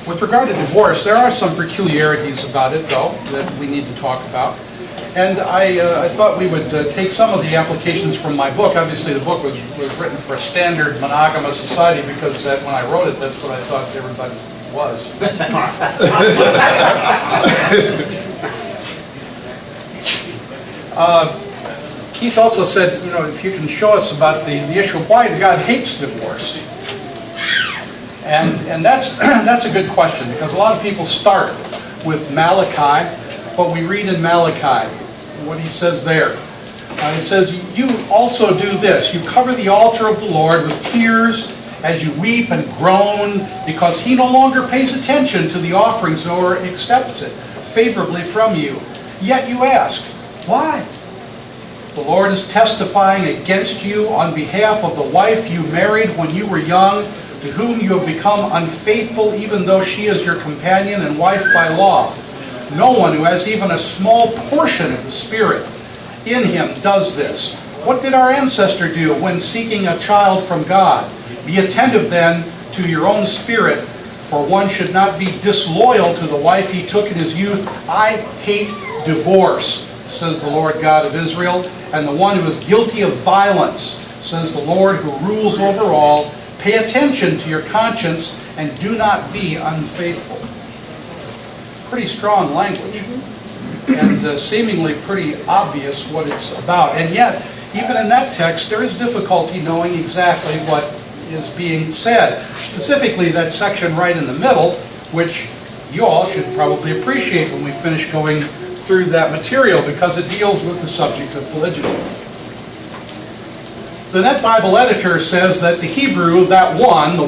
With regard to divorce, there are some peculiarities about it, though, that we need to talk about. And I thought we would take some of the applications from my book. Obviously, the book was written for a standard monogamous society because when I wrote it, that's what I thought everybody was. Keith also said, if you can show us about the issue of why God hates divorce. And that's a good question, because a lot of people start with Malachi, what we read in Malachi, what he says there. It says, you also do this. You cover the altar of the Lord with tears as you weep and groan, because he no longer pays attention to the offerings nor accepts it favorably from you. Yet you ask, why? The Lord is testifying against you on behalf of the wife you married when you were young, to whom you have become unfaithful, even though she is your companion and wife by law. No one who has even a small portion of the Spirit in him does this. What did our ancestor do when seeking a child from God? Be attentive then to your own spirit, for one should not be disloyal to the wife he took in his youth. I hate divorce, says the Lord God of Israel, and the one who is guilty of violence, says the Lord who rules over all. Pay attention to your conscience and do not be unfaithful. Pretty strong language, and seemingly pretty obvious what it's about. And yet, even in that text, there is difficulty knowing exactly what is being said. Specifically, that section right in the middle, which you all should probably appreciate when we finish going through that material, because it deals with the subject of polygyny. The Net Bible editor says that the Hebrew, the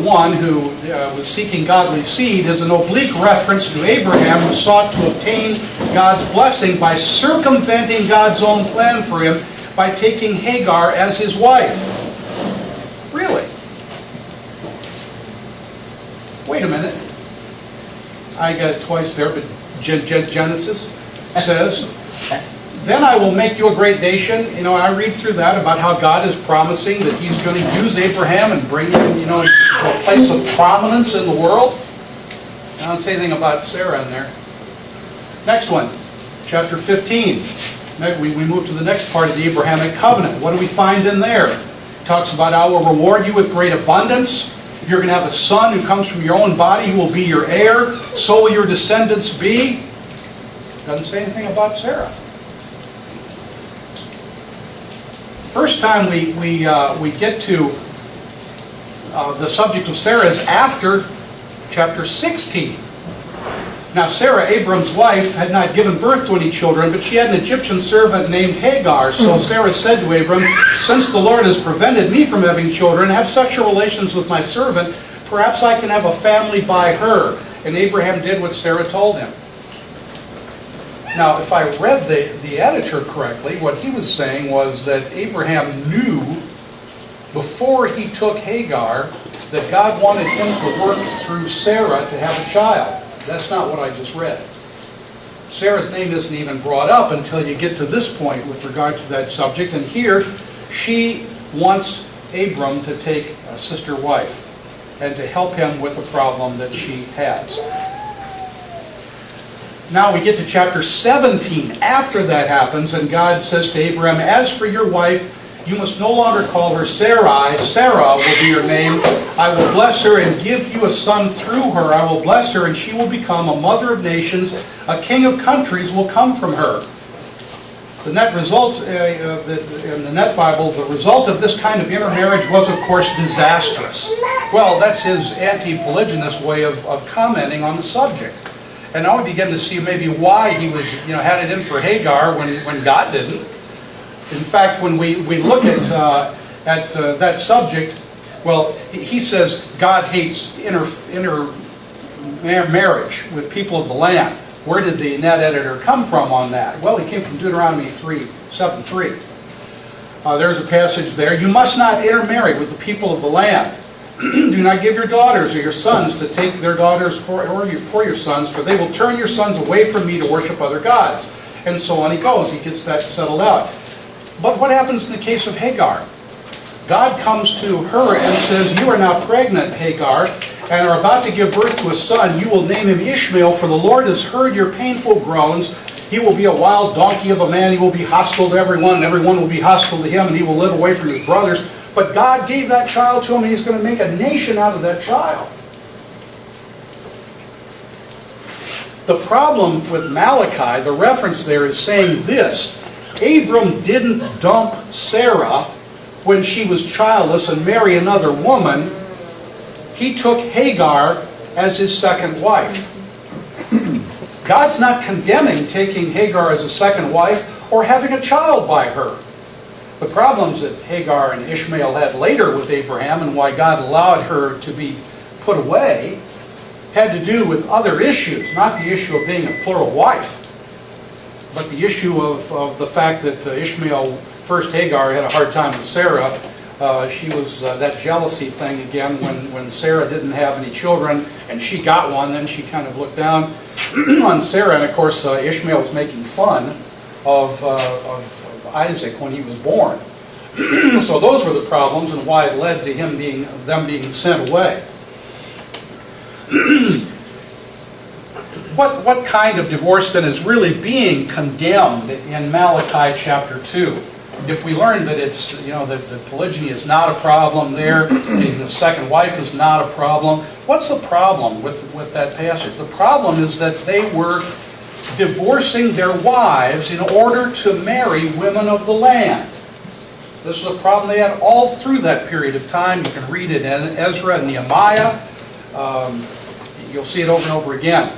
one who was seeking godly seed, is an oblique reference to Abraham, who sought to obtain God's blessing by circumventing God's own plan for him by taking Hagar as his wife. Really? Wait a minute. I got it twice there, but Genesis says, then I will make you a great nation. I read through that about how God is promising that he's going to use Abraham and bring him, to a place of prominence in the world. I don't say anything about Sarah in there. Next one, chapter 15. We move to the next part of the Abrahamic covenant. What do we find in there? It talks about, I will reward you with great abundance. You're going to have a son who comes from your own body who will be your heir. So will your descendants be. Doesn't say anything about Sarah. First time we get to the subject of Sarah is after chapter 16. Now Sarah, Abram's wife, had not given birth to any children, but she had an Egyptian servant named Hagar. So Sarah said to Abram, since the Lord has prevented me from having children, have sexual relations with my servant. Perhaps I can have a family by her. And Abraham did what Sarah told him. Now, if I read the editor correctly, what he was saying was that Abraham knew before he took Hagar that God wanted him to work through Sarah to have a child. That's not what I just read. Sarah's name isn't even brought up until you get to this point with regard to that subject. And here, she wants Abram to take a sister wife and to help him with a problem that she has. Now we get to chapter 17. After that happens, and God says to Abraham, as for your wife, you must no longer call her Sarai. Sarah will be your name. I will bless her and give you a son through her. I will bless her, and she will become a mother of nations. A king of countries will come from her. The net result, in the Net Bible, the result of this kind of intermarriage was, of course, disastrous. Well, that's his anti-polygynous way of commenting on the subject. And now we begin to see maybe why he was, had it in for Hagar when God didn't. In fact, when we look at that subject, well, he says God hates intermarriage with people of the land. Where did the net editor come from on that? Well, he came from Deuteronomy 7:3. There's a passage there. You must not intermarry with the people of the land. Do not give your daughters or your sons to take their daughters for your sons, for they will turn your sons away from me to worship other gods. And so on he goes. He gets that settled out. But what happens in the case of Hagar? God comes to her and says, you are now pregnant, Hagar, and are about to give birth to a son, you will name him Ishmael, for the Lord has heard your painful groans. He will be a wild donkey of a man. He will be hostile to everyone, and everyone will be hostile to him, and he will live away from his brothers. But God gave that child to him, and he's going to make a nation out of that child. The problem with Malachi, the reference there is saying this: Abram didn't dump Sarah when she was childless and marry another woman. He took Hagar as his second wife. God's not condemning taking Hagar as a second wife or having a child by her. The problems that Hagar and Ishmael had later with Abraham, and why God allowed her to be put away, had to do with other issues, not the issue of being a plural wife, but the issue of the fact that Ishmael, first Hagar, had a hard time with Sarah. She was that jealousy thing again when Sarah didn't have any children and she got one, then she kind of looked down on Sarah, and of course Ishmael was making fun of Isaac when he was born. So those were the problems and why it led to them being sent away. What kind of divorce then is really being condemned in Malachi chapter 2? If we learn that it's, that polygyny is not a problem there, the second wife is not a problem, what's the problem with that passage? The problem is that they were divorcing their wives in order to marry women of the land. This is a problem they had all through that period of time. You can read it in Ezra and Nehemiah. You'll see it over and over again.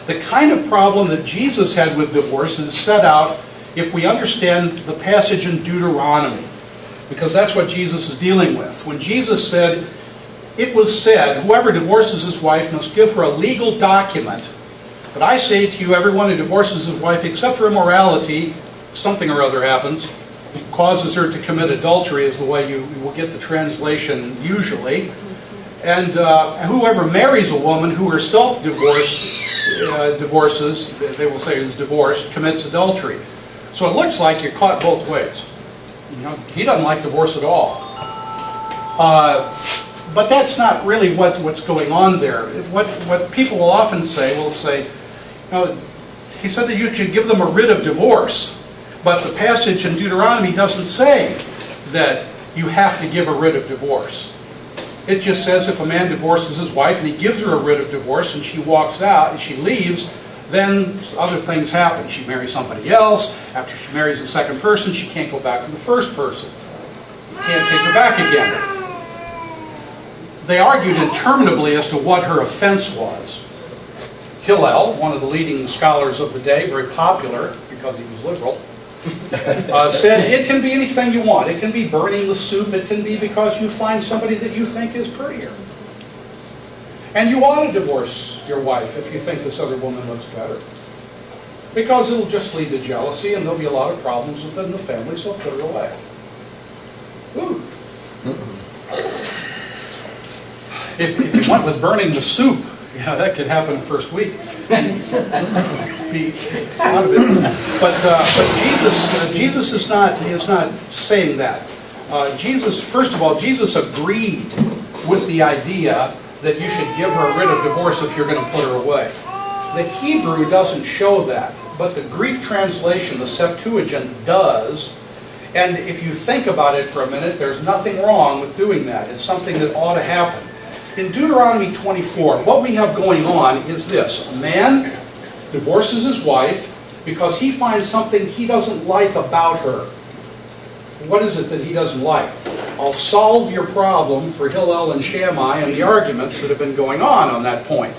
The kind of problem that Jesus had with divorce is set out if we understand the passage in Deuteronomy, because that's what Jesus is dealing with. When Jesus said, it was said, whoever divorces his wife must give her a legal document. But I say to you, everyone who divorces his wife, except for immorality, something or other happens, causes her to commit adultery, is the way you will get the translation usually. And whoever marries a woman who herself divorces, they will say is divorced, commits adultery. So it looks like you're caught both ways. He doesn't like divorce at all. But that's not really what's going on there. What people will often say, he said that you can give them a writ of divorce. But the passage in Deuteronomy doesn't say that you have to give a writ of divorce. It just says if a man divorces his wife and he gives her a writ of divorce and she walks out and she leaves, then other things happen. She marries somebody else. After she marries the second person, she can't go back to the first person. You can't take her back again. They argued interminably as to what her offense was. Hillel, one of the leading scholars of the day, very popular because he was liberal, said it can be anything you want. It can be burning the soup. It can be because you find somebody that you think is prettier. And you ought to divorce your wife if you think this other woman looks better. Because it'll just lead to jealousy and there'll be a lot of problems within the family, so put her away. Ooh. If you went with burning the soup, that could happen the first week. Be out of it. But Jesus is not saying that. First of all, Jesus agreed with the idea that you should give her a writ of divorce if you're going to put her away. The Hebrew doesn't show that, but the Greek translation, the Septuagint, does. And if you think about it for a minute, there's nothing wrong with doing that. It's something that ought to happen. In Deuteronomy 24, what we have going on is this. A man divorces his wife because he finds something he doesn't like about her. What is it that he doesn't like? I'll solve your problem for Hillel and Shammai and the arguments that have been going on that point.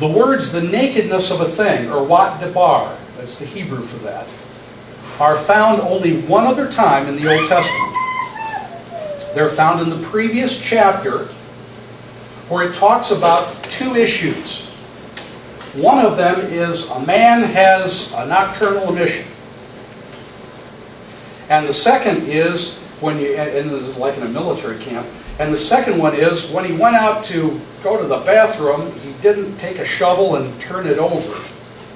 The words, the nakedness of a thing, or wat debar, that's the Hebrew for that, are found only one other time in the Old Testament. They're found in the previous chapter where it talks about two issues. One of them is a man has a nocturnal emission. And the second is, and this is like in a military camp, and the second one is when he went out to go to the bathroom, he didn't take a shovel and turn it over,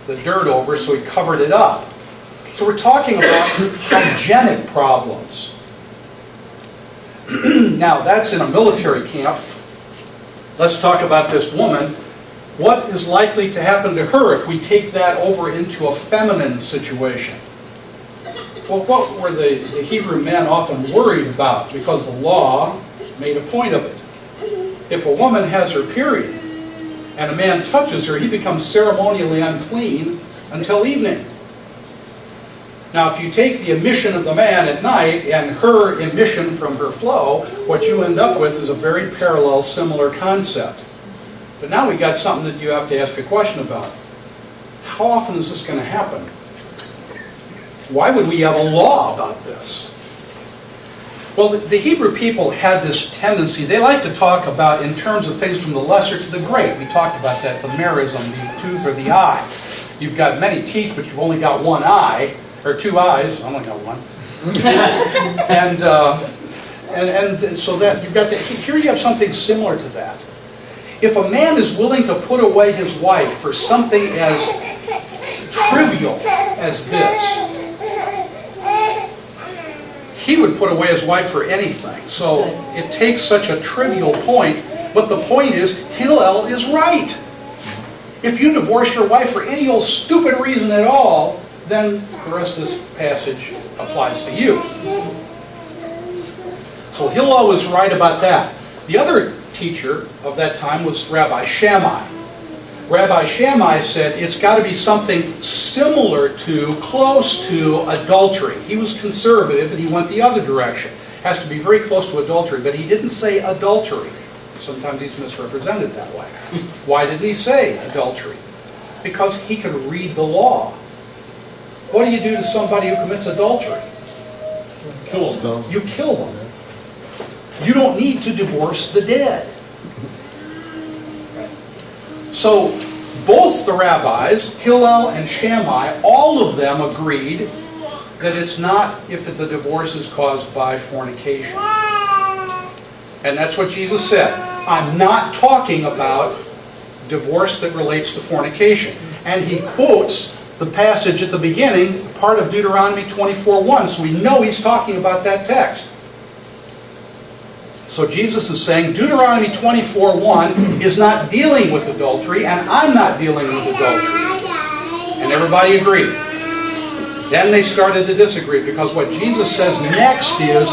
the dirt over, so he covered it up. So we're talking about hygienic problems. Now, that's in a military camp. Let's talk about this woman. What is likely to happen to her if we take that over into a feminine situation? Well, what were the Hebrew men often worried about? Because the law made a point of it. If a woman has her period and a man touches her, he becomes ceremonially unclean until evening. Now, if you take the emission of the man at night and her emission from her flow, what you end up with is a very parallel, similar concept. But now we got something that you have to ask a question about. How often is this going to happen? Why would we have a law about this? Well, the Hebrew people had this tendency. They like to talk about in terms of things from the lesser to the great. We talked about that, the merism, the tooth or the eye. You've got many teeth, but you've only got one eye, or two eyes. I only got one. and so that you've got that. Here you have something similar to that. If a man is willing to put away his wife for something as trivial as this, he would put away his wife for anything. So it takes such a trivial point, but the point is, Hillel is right. If you divorce your wife for any old stupid reason at all, then the rest of this passage applies to you. So Hillel was right about that. The other teacher of that time was Rabbi Shammai. Rabbi Shammai said it's got to be something similar to, close to adultery. He was conservative and he went the other direction. It has to be very close to adultery, but he didn't say adultery. Sometimes he's misrepresented that way. Why didn't he say adultery? Because he could read the law. What do you do to somebody who commits adultery? Kill them. You kill them. You don't need to divorce the dead. So both the rabbis, Hillel and Shammai, all of them agreed that it's not if the divorce is caused by fornication. And that's what Jesus said. I'm not talking about divorce that relates to fornication. And he quotes the passage at the beginning, part of Deuteronomy 24:1, so we know he's talking about that text. So Jesus is saying Deuteronomy 24:1 is not dealing with adultery, and I'm not dealing with adultery. And everybody agreed. Then they started to disagree, because what Jesus says next is,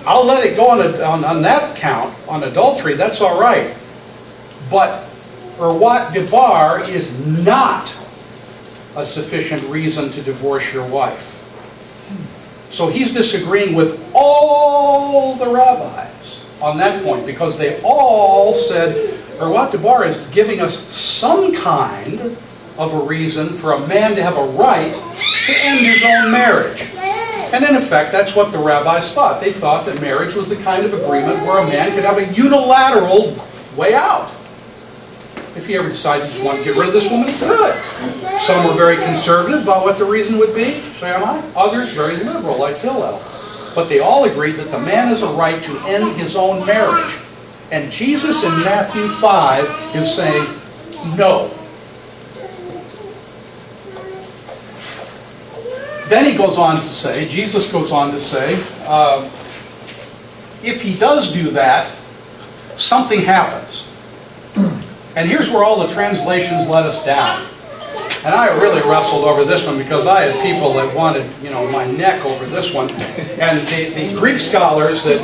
I'll let it go on that count, on adultery, that's all right. But Erwat Debar is not a sufficient reason to divorce your wife. So he's disagreeing with all the rabbis on that point, because they all said, Erwat Debar is giving us some kind of a reason for a man to have a right to end his own marriage. And in effect, that's what the rabbis thought. They thought that marriage was the kind of agreement where a man could have a unilateral way out. If he ever decided he just wanted to get rid of this woman, good. Some were very conservative about what the reason would be, so am I. Others very liberal, like Hillel. But they all agreed that the man has a right to end his own marriage. And Jesus in Matthew 5 is saying, no. Then he goes on to say, Jesus goes on to say, if he does do that, something happens. And here's where all the translations let us down. And I really wrestled over this one, because I had people that wanted, my neck over this one. And the Greek scholars that,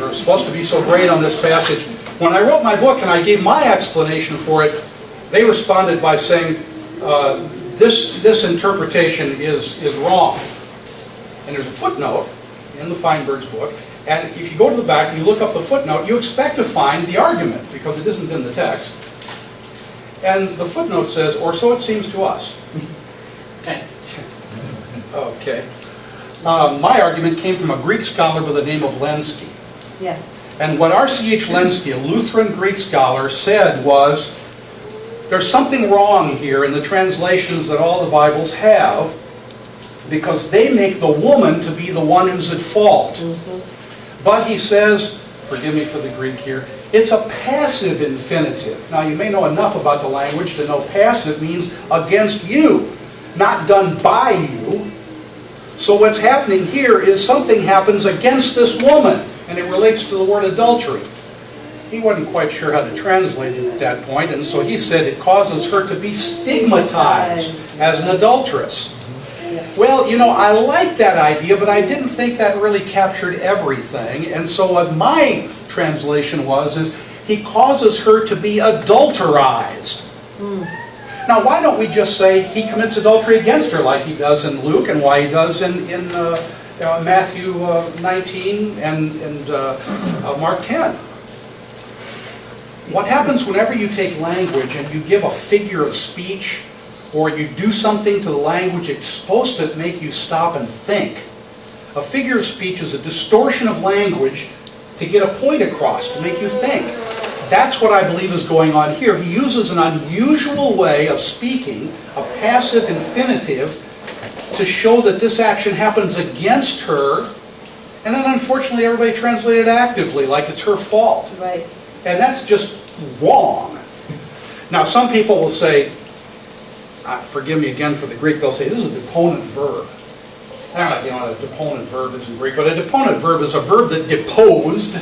were supposed to be so great on this passage, when I wrote my book and I gave my explanation for it, they responded by saying, this interpretation is wrong. And there's a footnote in the Feinberg's book. And if you go to the back and you look up the footnote, you expect to find the argument, because it isn't in the text. And the footnote says, or so it seems to us. Okay. My argument came from a Greek scholar by the name of Lenski. Yeah. And what R.C.H. Lenski, a Lutheran Greek scholar, said was, there's something wrong here in the translations that all the Bibles have, because they make the woman to be the one who's at fault. Mm-hmm. But he says, forgive me for the Greek here, it's a passive infinitive. Now you may know enough about the language to know passive means against you, not done by you. So what's happening here is something happens against this woman, and it relates to the word adultery. He wasn't quite sure how to translate it at that point, and so he said it causes her to be stigmatized as an adulteress. Well, I like that idea, but I didn't think that really captured everything. And so what my translation is he causes her to be adulterized. Now, why don't we just say he commits adultery against her like he does in Luke and why he does in Matthew 19 and Mark 10? What happens whenever you take language and you give a figure of speech or you do something to the language, it's supposed to make you stop and think. A figure of speech is a distortion of language to get a point across, to make you think. That's what I believe is going on here. He uses an unusual way of speaking, a passive infinitive, to show that this action happens against her, and then unfortunately everybody translated actively, like it's her fault. Right. And that's just wrong. Now some people will say, forgive me again for the Greek, they'll say this is a deponent verb. I don't know what a deponent verb is in Greek, but a deponent verb is a verb that deposed.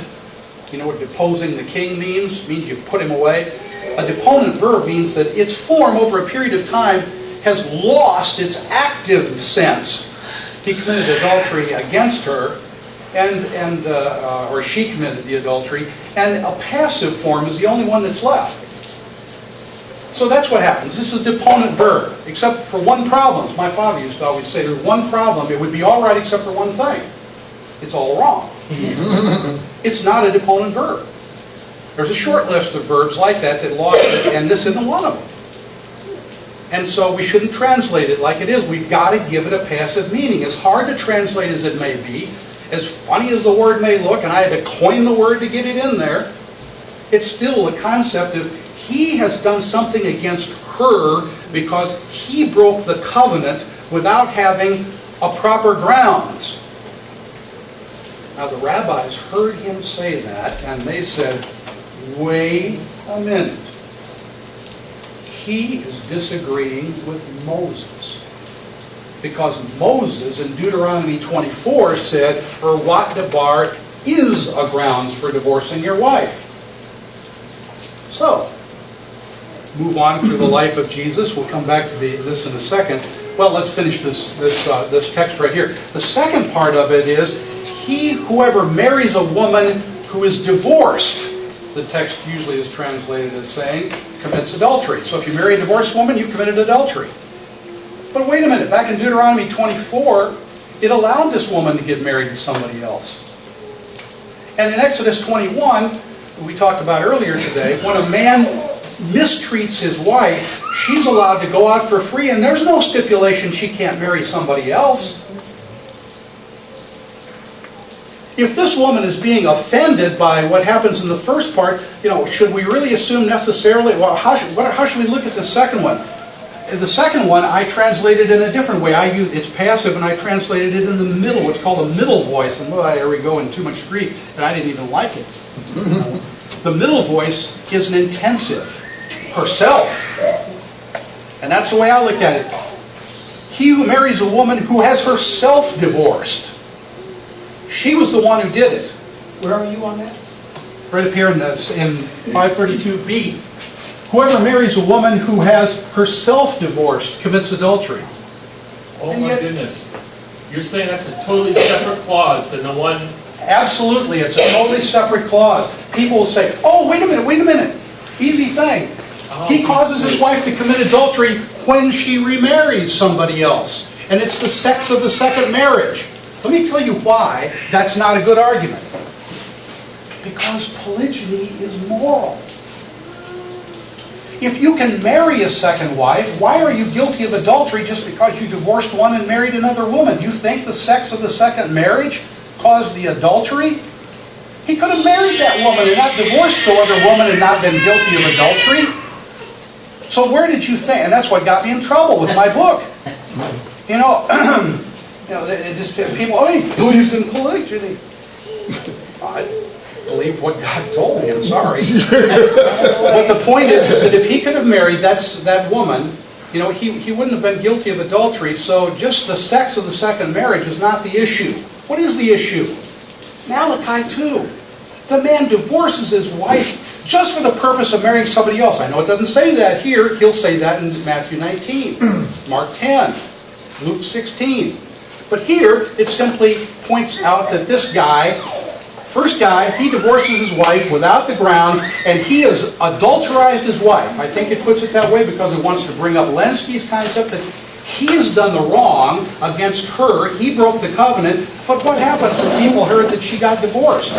You know what deposing the king means? It means you put him away. A deponent verb means that its form over a period of time has lost its active sense. He committed adultery against her, or she committed the adultery, and a passive form is the only one that's left. So that's what happens. This is a deponent verb, except for one problem. As my father used to always say, there's one problem. It would be all right except for one thing. It's all wrong. It's not a deponent verb. There's a short list of verbs like that lost it, and this isn't one of them. And so we shouldn't translate it like it is. We've got to give it a passive meaning. As hard to translate as it may be, as funny as the word may look, and I had to coin the word to get it in there, it's still the concept of he has done something against her because he broke the covenant without having a proper grounds. Now the rabbis heard him say that, and they said, wait a minute. He is disagreeing with Moses. Because Moses in Deuteronomy 24 said, Wat debar is a grounds for divorcing your wife. So, move on through the life of Jesus. We'll come back to this in a second. Well, let's finish this text right here. The second part of it is, whoever marries a woman who is divorced, the text usually is translated as saying, commits adultery. So if you marry a divorced woman, you've committed adultery. But wait a minute, back in Deuteronomy 24, it allowed this woman to get married to somebody else. And in Exodus 21, we talked about earlier today, when a man mistreats his wife, she's allowed to go out for free, and there's no stipulation she can't marry somebody else. If this woman is being offended by what happens in the first part, should we really assume necessarily, well, how should we look at the second one? The second one, I translated in a different way. It's passive, and I translated it in the middle. It's called a middle voice, and there we go in too much Greek, and I didn't even like it. The middle voice is an intensive, herself. And that's the way I look at it. He who marries a woman who has herself divorced, she was the one who did it. Where are you on that? Right up here in 532b. Whoever marries a woman who has herself divorced commits adultery. Oh my goodness. You're saying that's a totally separate clause than the one... Absolutely, it's a totally separate clause. People will say, oh, wait a minute. Easy thing. He causes his wife to commit adultery when she remarries somebody else. And it's the sex of the second marriage. Let me tell you why that's not a good argument. Because polygyny is moral. If you can marry a second wife, why are you guilty of adultery just because you divorced one and married another woman? You think the sex of the second marriage caused the adultery? He could have married that woman and not divorced the other woman and not been guilty of adultery. So where did you think? And that's what got me in trouble with my book. People, he believes in polygyny. I believe what God told me, I'm sorry. But the point is that if he could have married that woman, he wouldn't have been guilty of adultery, so just the sex of the second marriage is not the issue. What is the issue? Malachi 2. The man divorces his wife just for the purpose of marrying somebody else. I know it doesn't say that here. He'll say that in Matthew 19, Mark 10, Luke 16. But here, it simply points out that this guy, first guy, he divorces his wife without the grounds, and he has adulterized his wife. I think it puts it that way because it wants to bring up Lenski's concept that he has done the wrong against her. He broke the covenant. But what happened when people heard that she got divorced?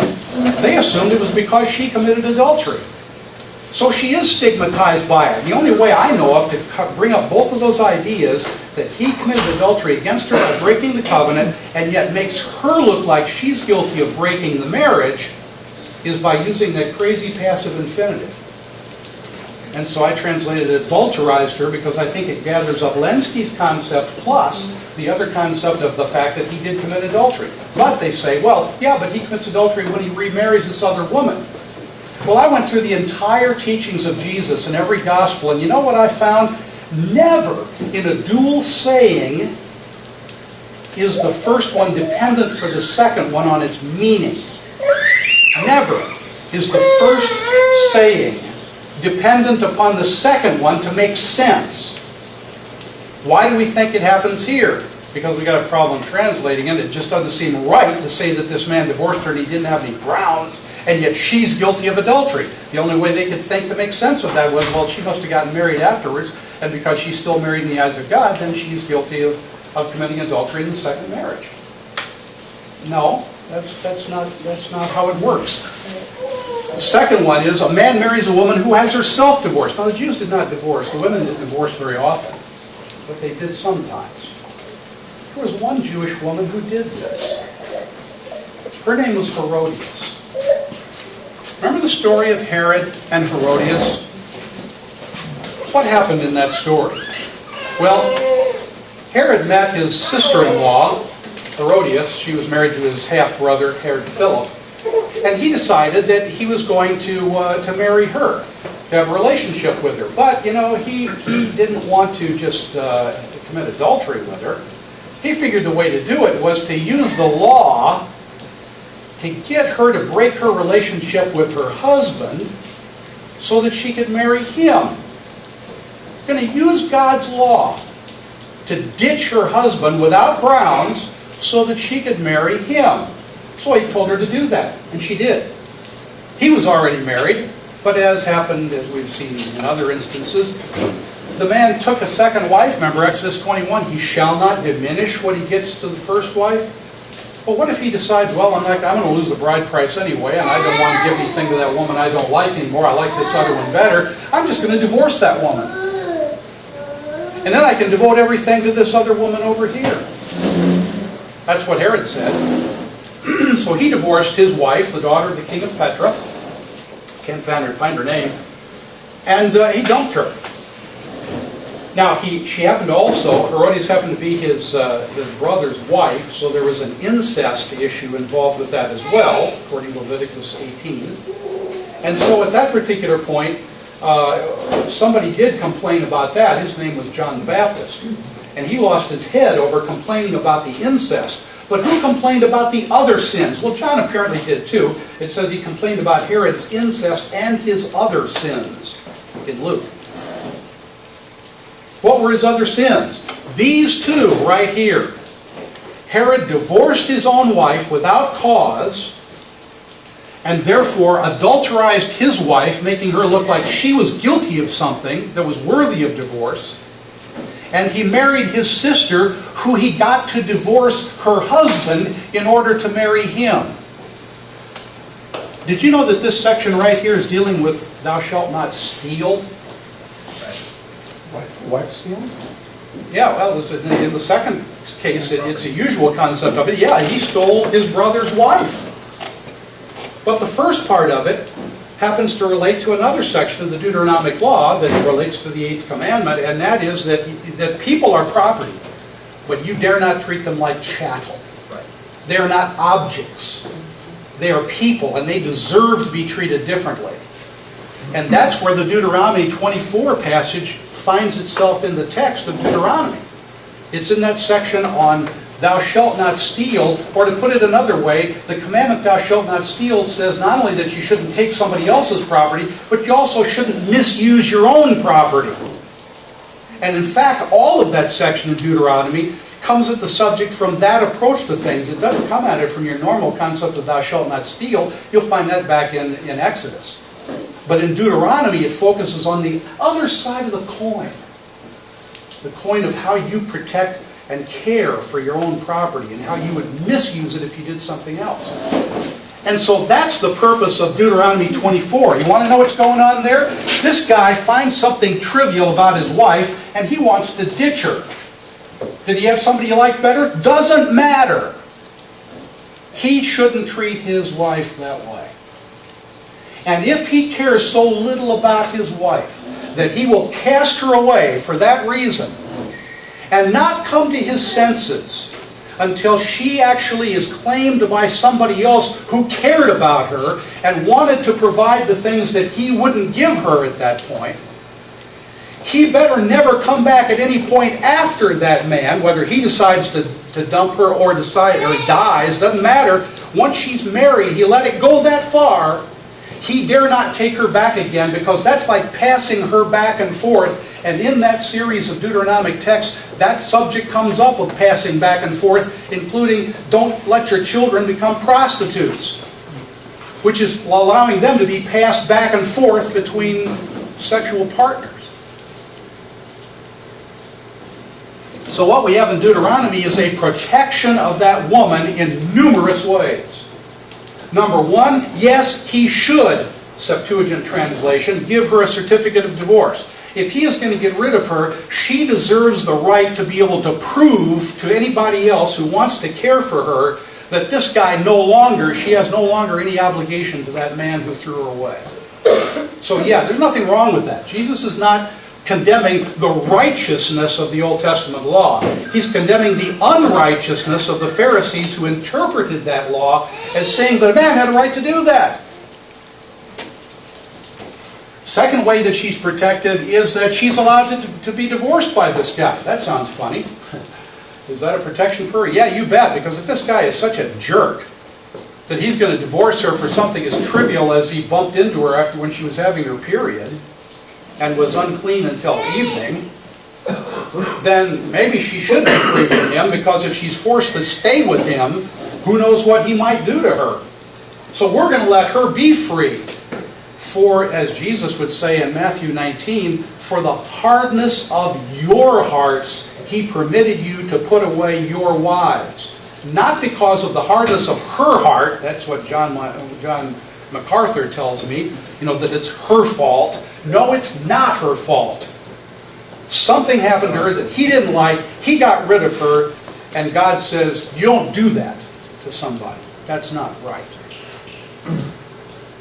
They assumed it was because she committed adultery. So she is stigmatized by it. The only way I know of to bring up both of those ideas, that he committed adultery against her by breaking the covenant, and yet makes her look like she's guilty of breaking the marriage, is by using that crazy passive infinitive. And so I translated adulterized her because I think it gathers up Lenski's concept plus the other concept of the fact that he did commit adultery. But they say, well, yeah, but he commits adultery when he remarries this other woman. Well, I went through the entire teachings of Jesus in every gospel, and you know what I found? Never in a dual saying is the first one dependent for the second one on its meaning. Never is the first saying dependent upon the second one to make sense. Why do we think it happens here? Because we got a problem translating it. It just doesn't seem right to say that this man divorced her and he didn't have any grounds, and yet she's guilty of adultery. The only way they could think to make sense of that was, well, she must have gotten married afterwards, and because she's still married in the eyes of God, then she's guilty of committing adultery in the second marriage. No, that's not how it works. The second one is a man marries a woman who has herself divorced. Now, the Jews did not divorce. The women didn't divorce very often, but they did sometimes. There was one Jewish woman who did this. Her name was Herodias. Remember the story of Herod and Herodias? What happened in that story? Well, Herod met his sister-in-law, Herodias. She was married to his half-brother, Herod Philip. And he decided that he was going to marry her, to have a relationship with her. But, he didn't want to just commit adultery with her. He figured the way to do it was to use the law to get her to break her relationship with her husband so that she could marry him. Going to use God's law to ditch her husband without grounds so that she could marry him. So he told her to do that, and she did. He was already married, but as happened, as we've seen in other instances, the man took a second wife. Remember Exodus 21, he shall not diminish what he gets to the first wife. But what if he decides, well, I'm going to lose the bride price anyway, and I don't want to give anything to that woman I don't like anymore. I like this other one better. I'm just going to divorce that woman. And then I can devote everything to this other woman over here. That's what Herod said. So he divorced his wife, the daughter of the king of Petra. Can't find her name. And he dumped her. Now, she happened to also, Herodias happened to be his brother's wife, so there was an incest issue involved with that as well, according to Leviticus 18. And so at that particular point, somebody did complain about that. His name was John the Baptist. And he lost his head over complaining about the incest. But who complained about the other sins? Well, John apparently did too. It says he complained about Herod's incest and his other sins in Luke. What were his other sins? These two right here. Herod divorced his own wife without cause, and therefore adulterized his wife, making her look like she was guilty of something that was worthy of divorce. And he married his sister, who he got to divorce her husband in order to marry him. Did you know that this section right here is dealing with thou shalt not steal? What stealing? Yeah, well, in the second case, it's a usual concept of it. Yeah, he stole his brother's wife. But the first part of it happens to relate to another section of the Deuteronomic law that relates to the 8th commandment, and that is that people are property, but you dare not treat them like chattel. Right. They are not objects. They are people, and they deserve to be treated differently. And that's where the Deuteronomy 24 passage finds itself in the text of Deuteronomy. It's in that section on thou shalt not steal, or to put it another way, the commandment thou shalt not steal says not only that you shouldn't take somebody else's property, but you also shouldn't misuse your own property. And in fact, all of that section in Deuteronomy comes at the subject from that approach to things. It doesn't come at it from your normal concept of thou shalt not steal. You'll find that back in Exodus. But in Deuteronomy, it focuses on the other side of the coin of how you protect and care for your own property and how you would misuse it if you did something else. And so that's the purpose of Deuteronomy 24. You want to know what's going on there? This guy finds something trivial about his wife and he wants to ditch her. Did he have somebody you like better? Doesn't matter. He shouldn't treat his wife that way. And if he cares so little about his wife that he will cast her away for that reason and not come to his senses until she actually is claimed by somebody else who cared about her and wanted to provide the things that he wouldn't give her at that point, he better never come back at any point after that man, whether he decides to dump her or dies, doesn't matter. Once she's married, he let it go that far. He dare not take her back again, because that's like passing her back and forth. And in that series of Deuteronomic texts, that subject comes up with passing back and forth, including don't let your children become prostitutes, which is allowing them to be passed back and forth between sexual partners. So what we have in Deuteronomy is a protection of that woman in numerous ways. Number one, yes, he should, Septuagint translation, give her a certificate of divorce. If he is going to get rid of her, she deserves the right to be able to prove to anybody else who wants to care for her that this guy she has no longer any obligation to that man who threw her away. So yeah, there's nothing wrong with that. Jesus is not condemning the righteousness of the Old Testament law. He's condemning the unrighteousness of the Pharisees who interpreted that law as saying that a man had a right to do that. Second way that she's protected is that she's allowed to be divorced by this guy. That sounds funny. Is that a protection for her? Yeah, you bet, because if this guy is such a jerk that he's going to divorce her for something as trivial as he bumped into her after when she was having her period and was unclean until evening, then maybe she should be free from him, because if she's forced to stay with him, who knows what he might do to her. So we're going to let her be free. For, as Jesus would say in Matthew 19, for the hardness of your hearts he permitted you to put away your wives. Not because of the hardness of her heart, that's what John MacArthur tells me, that it's her fault. No, it's not her fault. Something happened to her that he didn't like, he got rid of her, and God says, you don't do that to somebody. That's not right.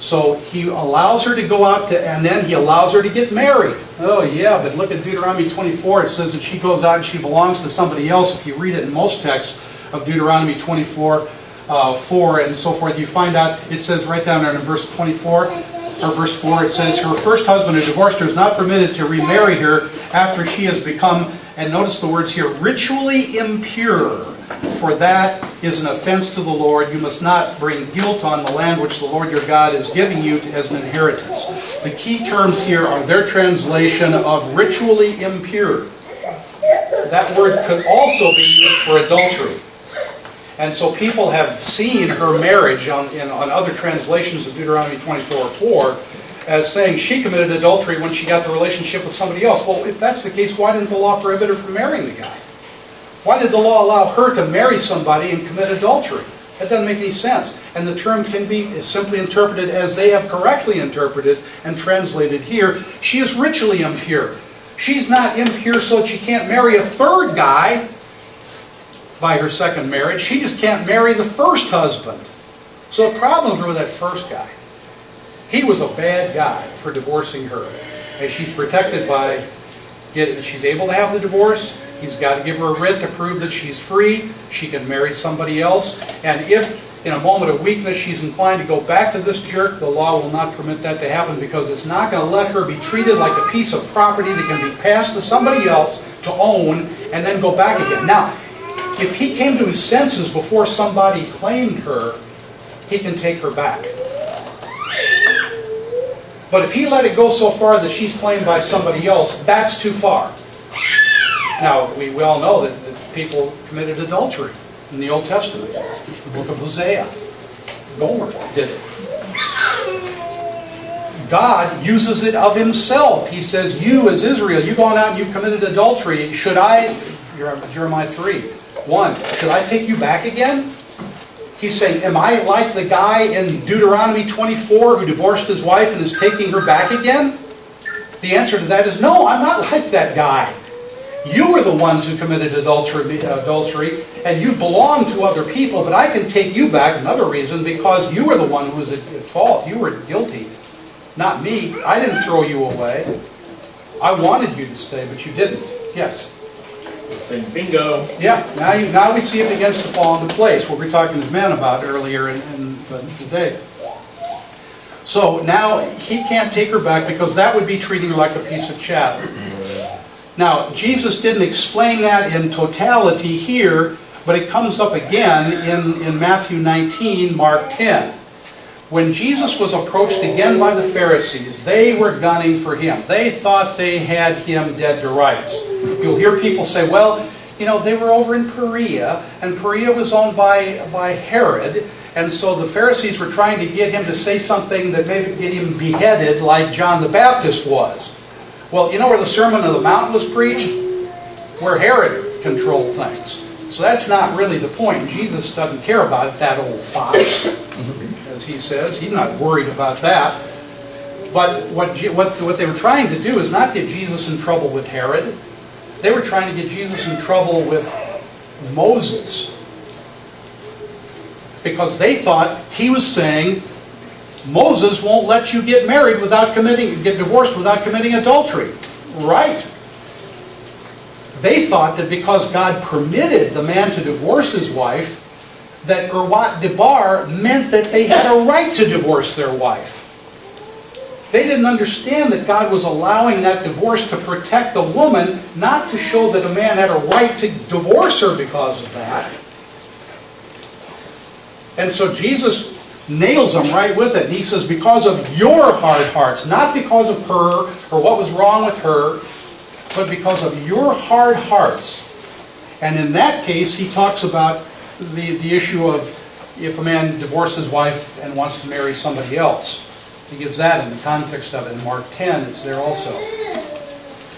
So he allows her to go out and then he allows her to get married. Oh yeah, but look at Deuteronomy 24. It says that she goes out and she belongs to somebody else. If you read it in most texts of Deuteronomy 24, 4 and so forth, you find out, it says right down there in verse 24, or verse 4, it says, her first husband who divorced her is not permitted to remarry her after she has become, and notice the words here, ritually impure. For that is an offense to the Lord. You must not bring guilt on the land which the Lord your God is giving you as an inheritance. The key terms here are their translation of ritually impure. That word could also be used for adultery. And so people have seen her marriage on other translations of Deuteronomy 24:4 as saying she committed adultery when she got the relationship with somebody else. Well, if that's the case, why didn't the law prohibit her from marrying the guy? Why did the law allow her to marry somebody and commit adultery? That doesn't make any sense. And the term can be simply interpreted as they have correctly interpreted and translated here. She is ritually impure. She's not impure so that she can't marry a third guy by her second marriage. She just can't marry the first husband. So the problem with that first guy, he was a bad guy for divorcing her. And she's protected by, she's able to have the divorce. He's got to give her a writ to prove that she's free. She can marry somebody else. And if in a moment of weakness, she's inclined to go back to this jerk, the law will not permit that to happen because it's not going to let her be treated like a piece of property that can be passed to somebody else to own and then go back again. Now, if he came to his senses before somebody claimed her, he can take her back. But if he let it go so far that she's claimed by somebody else, that's too far. Now, we all know that people committed adultery in the Old Testament. The book of Hosea. Gomer did it. God uses it of himself. He says, you as Israel, you've gone out and you've committed adultery. Should I, Jeremiah 3:1, should I take you back again? He's saying, am I like the guy in Deuteronomy 24 who divorced his wife and is taking her back again? The answer to that is no, I'm not like that guy. You were the ones who committed adultery, and you belong to other people, but I can take you back, another reason, because you were the one who was at fault. You were guilty, not me. I didn't throw you away. I wanted you to stay, but you didn't. Yes? Saying bingo. Yeah, now we see it begins to fall into place, what we were talking to men about earlier in the day. So now he can't take her back because that would be treating her like a piece of chattel. Now, Jesus didn't explain that in totality here, but it comes up again in Matthew 19, Mark 10. When Jesus was approached again by the Pharisees, they were gunning for him. They thought they had him dead to rights. You'll hear people say, well, they were over in Perea, and Perea was owned by Herod, and so the Pharisees were trying to get him to say something that maybe get him beheaded like John the Baptist was. Well, you know where the Sermon on the Mount was preached? Where Herod controlled things. So that's not really the point. Jesus doesn't care about that old fox, as he says. He's not worried about that. But what they were trying to do is not get Jesus in trouble with Herod. They were trying to get Jesus in trouble with Moses. Because they thought he was saying, Moses won't let you get married get divorced without committing adultery. Right. They thought that because God permitted the man to divorce his wife, that Urwat Debar meant that they had a right to divorce their wife. They didn't understand that God was allowing that divorce to protect the woman, not to show that a man had a right to divorce her because of that. And so Jesus nails them right with it. And he says, because of your hard hearts, not because of her or what was wrong with her, but because of your hard hearts. And in that case, he talks about the issue of if a man divorces his wife and wants to marry somebody else. He gives that in the context of it. In Mark 10, it's there also.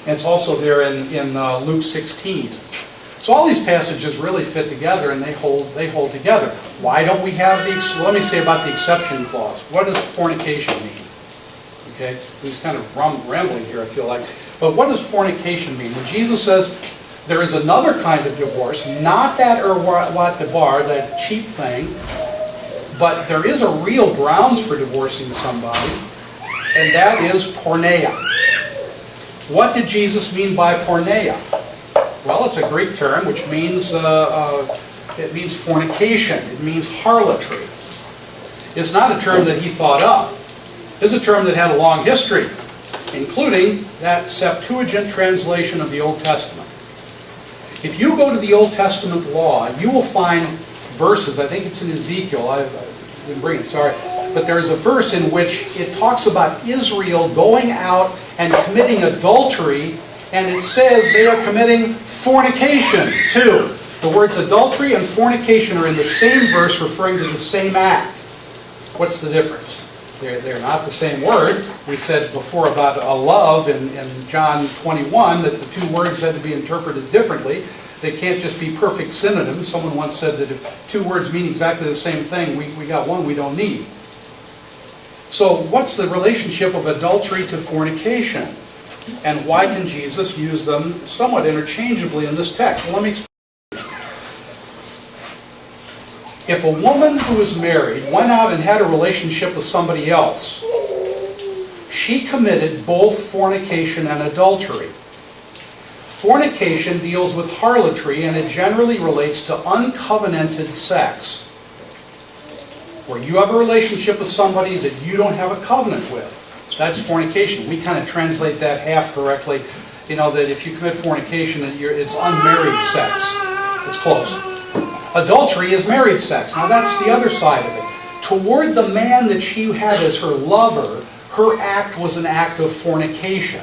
And it's also there in Luke 16. So all these passages really fit together and they hold together. Why don't we have let me say about the exception clause. What does fornication mean? Okay, he's kind of rambling here, I feel like. But what does fornication mean? When Jesus says there is another kind of divorce, not that Urwat Debar, that cheap thing, but there is a real grounds for divorcing somebody, and that is porneia. What did Jesus mean by porneia? Well, it's a Greek term which means it means fornication. It means harlotry. It's not a term that he thought up. It's a term that had a long history, including that Septuagint translation of the Old Testament. If you go to the Old Testament law, you will find verses. I think it's in Ezekiel. I didn't bring it, sorry. But there is a verse in which it talks about Israel going out and committing adultery, and it says they are committing fornication too. The words adultery and fornication are in the same verse referring to the same act. What's the difference? They're not the same word. We said before about a love in John 21 that the two words had to be interpreted differently. They can't just be perfect synonyms. Someone once said that if two words mean exactly the same thing, we got one we don't need. So what's the relationship of adultery to fornication? And why can Jesus use them somewhat interchangeably in this text? Well, let me explain. If a woman who is married went out and had a relationship with somebody else, she committed both fornication and adultery. Fornication deals with harlotry, and it generally relates to uncovenanted sex. where you have a relationship with somebody that you don't have a covenant with. That's fornication. We kind of translate that half correctly. You know, that if you commit fornication, it's unmarried sex. It's close. Adultery is married sex. Now that's the other side of it. Toward the man that she had as her lover, her act was an act of fornication.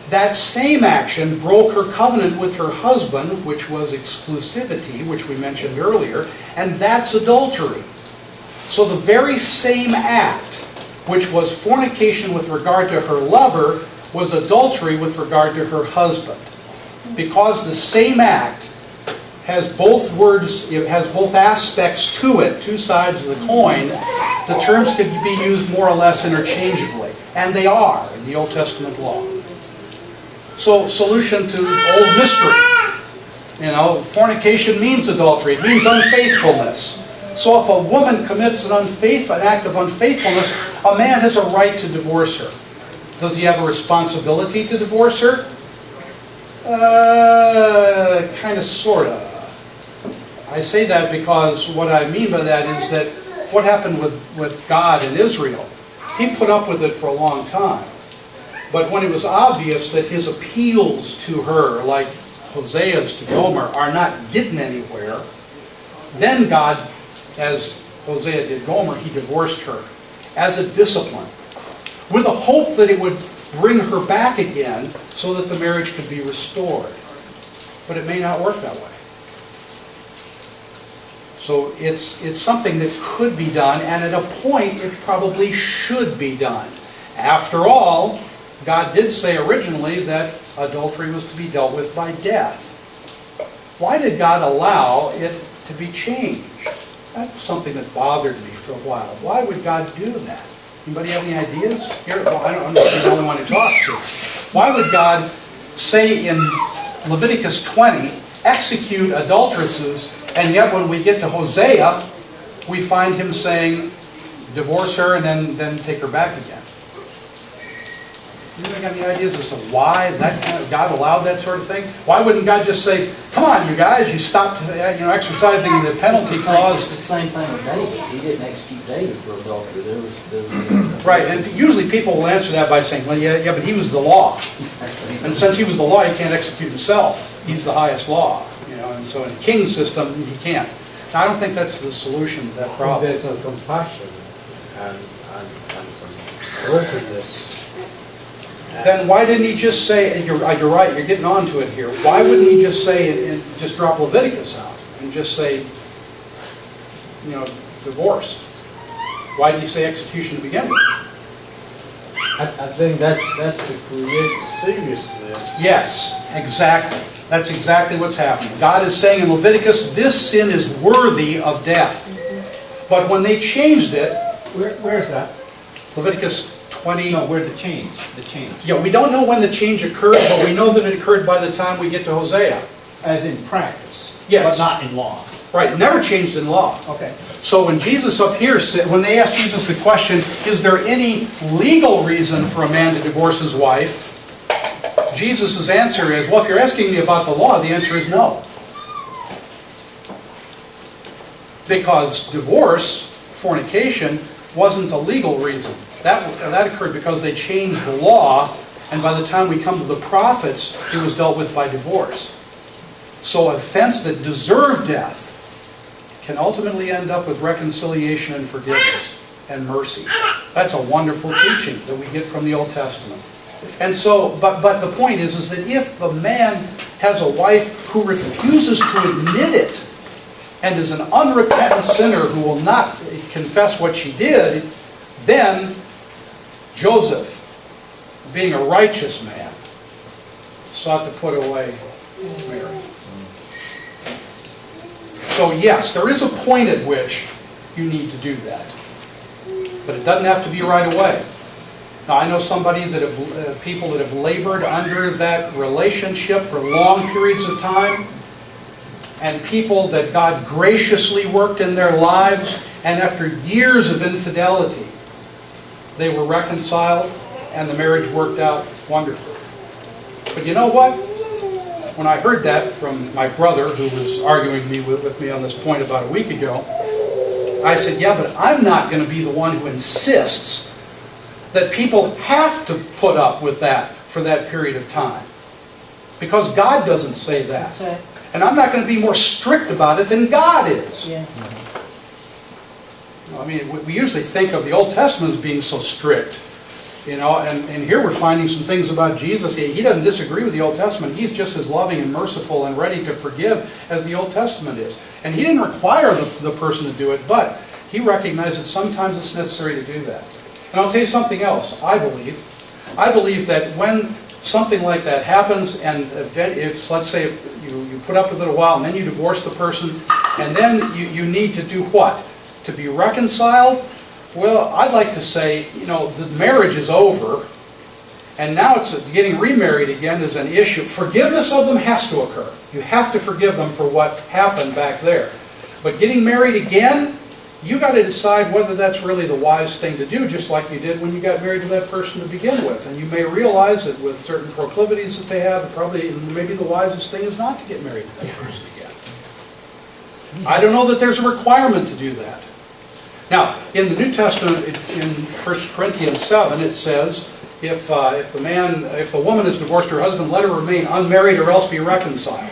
That same action broke her covenant with her husband, which was exclusivity, which we mentioned earlier, and that's adultery. So the very same act, which was fornication with regard to her lover, was adultery with regard to her husband. Because the same act has both words, it has both aspects to it, two sides of the coin, the terms could be used more or less interchangeably. And they are in the Old Testament law. So, solution to old mystery. You know, fornication means adultery. It means unfaithfulness. So if a woman commits an act of unfaithfulness, a man has a right to divorce her. Does he have a responsibility to divorce her? Kind of, sort of. I say that because what I mean by that is that what happened with God and Israel, he put up with it for a long time. But when it was obvious that his appeals to her, like Hosea's to Gomer, are not getting anywhere, then God, as Hosea did Gomer, he divorced her as a discipline, with a hope that it would bring her back again so that the marriage could be restored. But it may not work that way. So it's something that could be done, and at a point it probably should be done. After all, God did say originally that adultery was to be dealt with by death. Why did God allow it to be changed? That's something that bothered me for a while. Why would God do that? Anybody have any ideas? Here, well, I don't know if you're the only one who talks to. Why would God say in Leviticus 20, execute adulteresses, and yet when we get to Hosea, we find him saying, divorce her and then take her back again? Anybody got any ideas as to why God allowed that sort of thing? Why wouldn't God just say, come on, you guys, you stopped exercising the penalty clause? It's the same thing with David. He didn't execute David for adultery. There was right, and usually people will answer that by saying, well, yeah, but he was the law. And since he was the law, he can't execute himself. He's the highest law. And so in a king system, he can't. Now, I don't think that's the solution to that problem. There's a compassion and some openness. Then why didn't he just say, and you're right, you're getting onto it here, why wouldn't he just say, and just drop Leviticus out, and just say, divorce? Why did he say execution to begin with? I think that's to create seriousness. Yes, exactly. That's exactly what's happening. God is saying in Leviticus, this sin is worthy of death. But when they changed it... Where is that? Leviticus 20... No, where the change? The change. Yeah, we don't know when the change occurred, but we know that it occurred by the time we get to Hosea. As in practice? Yes. But not in law? Right, it never changed in law. Okay. So when Jesus up here said, when they asked Jesus the question, is there any legal reason for a man to divorce his wife? Jesus' answer is, well, if you're asking me about the law, the answer is no. Because divorce, fornication, wasn't a legal reason. That occurred because they changed the law, and by the time we come to the prophets, it was dealt with by divorce. So an offense that deserved death can ultimately end up with reconciliation and forgiveness and mercy. That's a wonderful teaching that we get from the Old Testament. And so, but the point is that if a man has a wife who refuses to admit it and is an unrepentant sinner who will not confess what she did, then Joseph, being a righteous man, sought to put away Mary. So yes, there is a point at which you need to do that. But it doesn't have to be right away. Now, I know people that have labored under that relationship for long periods of time, and people that God graciously worked in their lives, and after years of infidelity, they were reconciled, and the marriage worked out wonderfully. But you know what? When I heard that from my brother, who was arguing with me on this point about a week ago, I said, yeah, but I'm not going to be the one who insists that people have to put up with that for that period of time. Because God doesn't say that. That's right. And I'm not going to be more strict about it than God is. Yes. I mean, we usually think of the Old Testament as being so strict. You know, and here we're finding some things about Jesus. He doesn't disagree with the Old Testament. He's just as loving and merciful and ready to forgive as the Old Testament is. And he didn't require the person to do it, but he recognized that sometimes it's necessary to do that. And I'll tell you something else, I believe. I believe that when something like that happens, and if let's say, if you put up with it a while, and then you divorce the person, and then you need to do what? To be reconciled? Well, I'd like to say, you know, the marriage is over, and now it's getting remarried again is an issue. Forgiveness of them has to occur. You have to forgive them for what happened back there. But getting married again, you got to decide whether that's really the wise thing to do, just like you did when you got married to that person to begin with. And you may realize that with certain proclivities that they have, probably maybe the wisest thing is not to get married to that person again. I don't know that there's a requirement to do that. Now, in the New Testament, in 1 Corinthians 7, it says, if the woman is divorced her husband, let her remain unmarried or else be reconciled.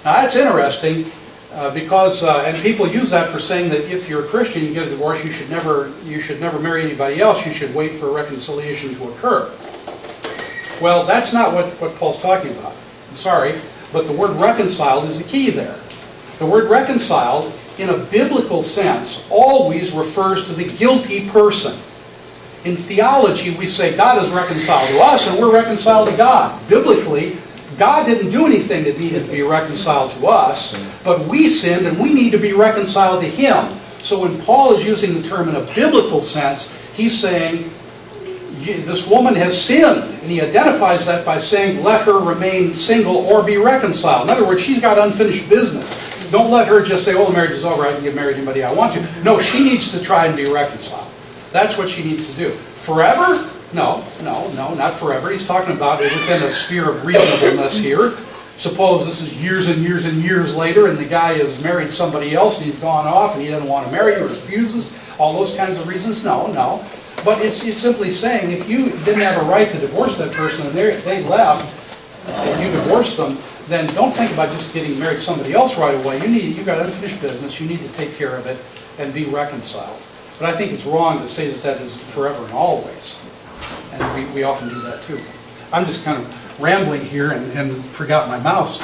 Now, that's interesting because, and people use that for saying that if you're a Christian, you get a divorce, you should never marry anybody else. You should wait for reconciliation to occur. Well, that's not what Paul's talking about. I'm sorry, but the word reconciled is the key there. The word reconciled, in a biblical sense, always refers to the guilty person. In theology, we say God is reconciled to us and we're reconciled to God. Biblically, God didn't do anything that needed to be reconciled to us, but we sinned and we need to be reconciled to Him. So when Paul is using the term in a biblical sense, he's saying, this woman has sinned. And he identifies that by saying, let her remain single or be reconciled. In other words, she's got unfinished business. Don't let her just say, oh, the marriage is over, I can get married to anybody I want to. No, she needs to try and be reconciled. That's what she needs to do. Forever? No, not forever. He's talking about it within a sphere of reasonableness here. Suppose this is years and years and years later and the guy has married somebody else and he's gone off and he doesn't want to marry you or refuses, all those kinds of reasons. No. But it's simply saying if you didn't have a right to divorce that person and they left and you divorced them, then don't think about just getting married to somebody else right away. You've got unfinished business. You need to take care of it and be reconciled. But I think it's wrong to say that is forever and always. And we often do that too. I'm just kind of rambling here and forgot my mouse.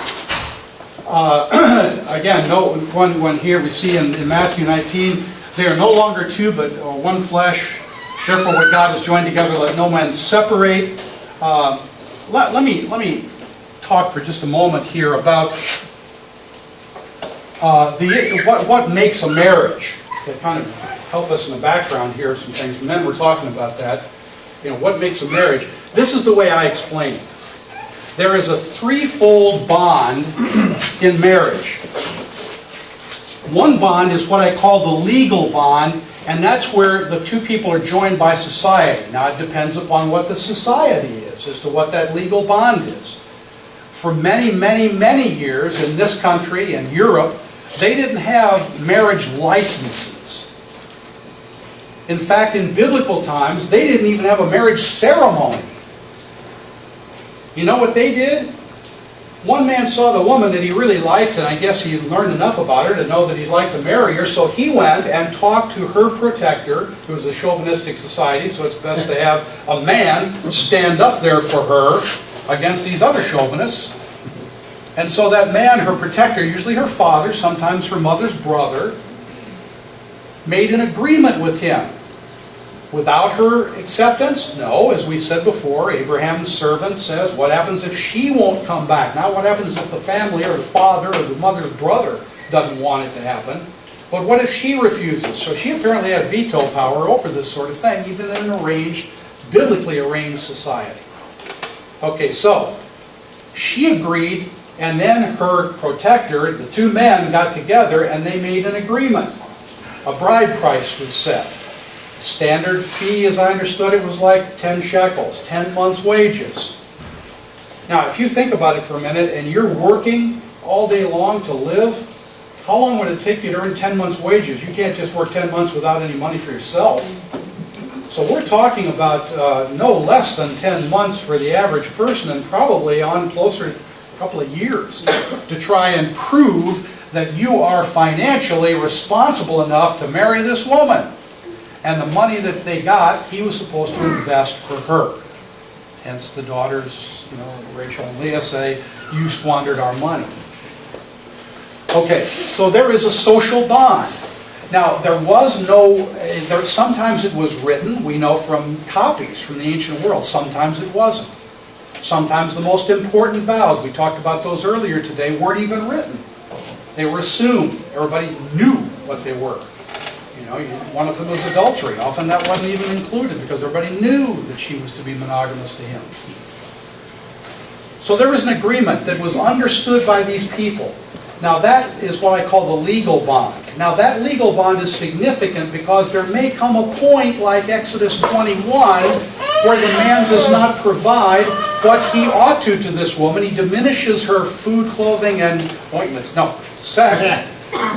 Again, one here we see in Matthew 19, they are no longer two but one flesh. Therefore what God has joined together, let no man separate. Let me talk for just a moment here about what makes a marriage. To kind of help us in the background here, some things, and then we're talking about that. You know, what makes a marriage? This is the way I explain it. There is a threefold bond in marriage. One bond is what I call the legal bond, and that's where the two people are joined by society. Now, it depends upon what the society is, as to what that legal bond is. For many, many, many years in this country and Europe, they didn't have marriage licenses. In fact, in biblical times, they didn't even have a marriage ceremony. You know what they did? One man saw the woman that he really liked, and I guess he learned enough about her to know that he'd like to marry her, so he went and talked to her protector, who was a chauvinistic society, so it's best to have a man stand up there for her against these other chauvinists. And so that man, her protector, usually her father, sometimes her mother's brother, made an agreement with him. Without her acceptance? No. As we said before, Abraham's servant says, what happens if she won't come back? Now what happens if the family or the father or the mother's brother doesn't want it to happen? But what if she refuses? So she apparently had veto power over this sort of thing, even in an biblically arranged society. Okay, so she agreed, and then her protector, the two men got together and they made an agreement. A bride price was set. Standard fee, as I understood it, was like 10 shekels, 10 months' wages. Now, if you think about it for a minute, and you're working all day long to live, How long would it take you to earn 10 months' wages? You can't just work 10 months without any money for yourself. So we're talking about no less than 10 months for the average person, and probably on closer to a couple of years to try and prove that you are financially responsible enough to marry this woman. And the money that they got, he was supposed to invest for her. Hence the daughters, Rachel and Leah say, you squandered our money. Okay, so there is a social bond. Now, sometimes it was written, we know from copies from the ancient world, sometimes it wasn't. Sometimes the most important vows, we talked about those earlier today, weren't even written. They were assumed. Everybody knew what they were. One of them was adultery. Often that wasn't even included because everybody knew that she was to be monogamous to him. So there was an agreement that was understood by these people. Now that is what I call the legal bond. Now that legal bond is significant because there may come a point like Exodus 21 where the man does not provide what he ought to this woman. He diminishes her food, clothing, and sex,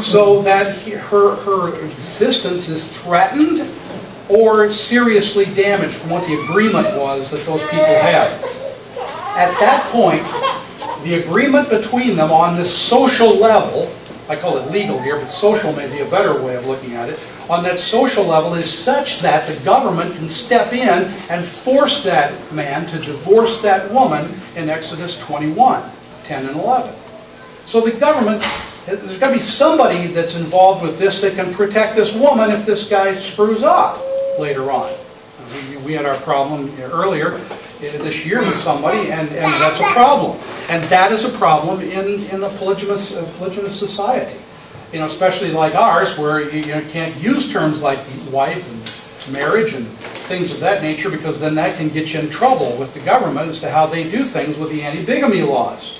so that her existence is threatened or seriously damaged from what the agreement was that those people had. At that point, the agreement between them on this social level, I call it legal here, but social may be a better way of looking at it, on that social level is such that the government can step in and force that man to divorce that woman in Exodus 21, 10 and 11. So the government, there's got to be somebody that's involved with this that can protect this woman if this guy screws up later on. We had our problem earlier this year with somebody, and that's a problem. And that is a problem in a polygynous society. Especially like ours, where you can't use terms like wife and marriage and things of that nature, because then that can get you in trouble with the government as to how they do things with the anti-bigamy laws.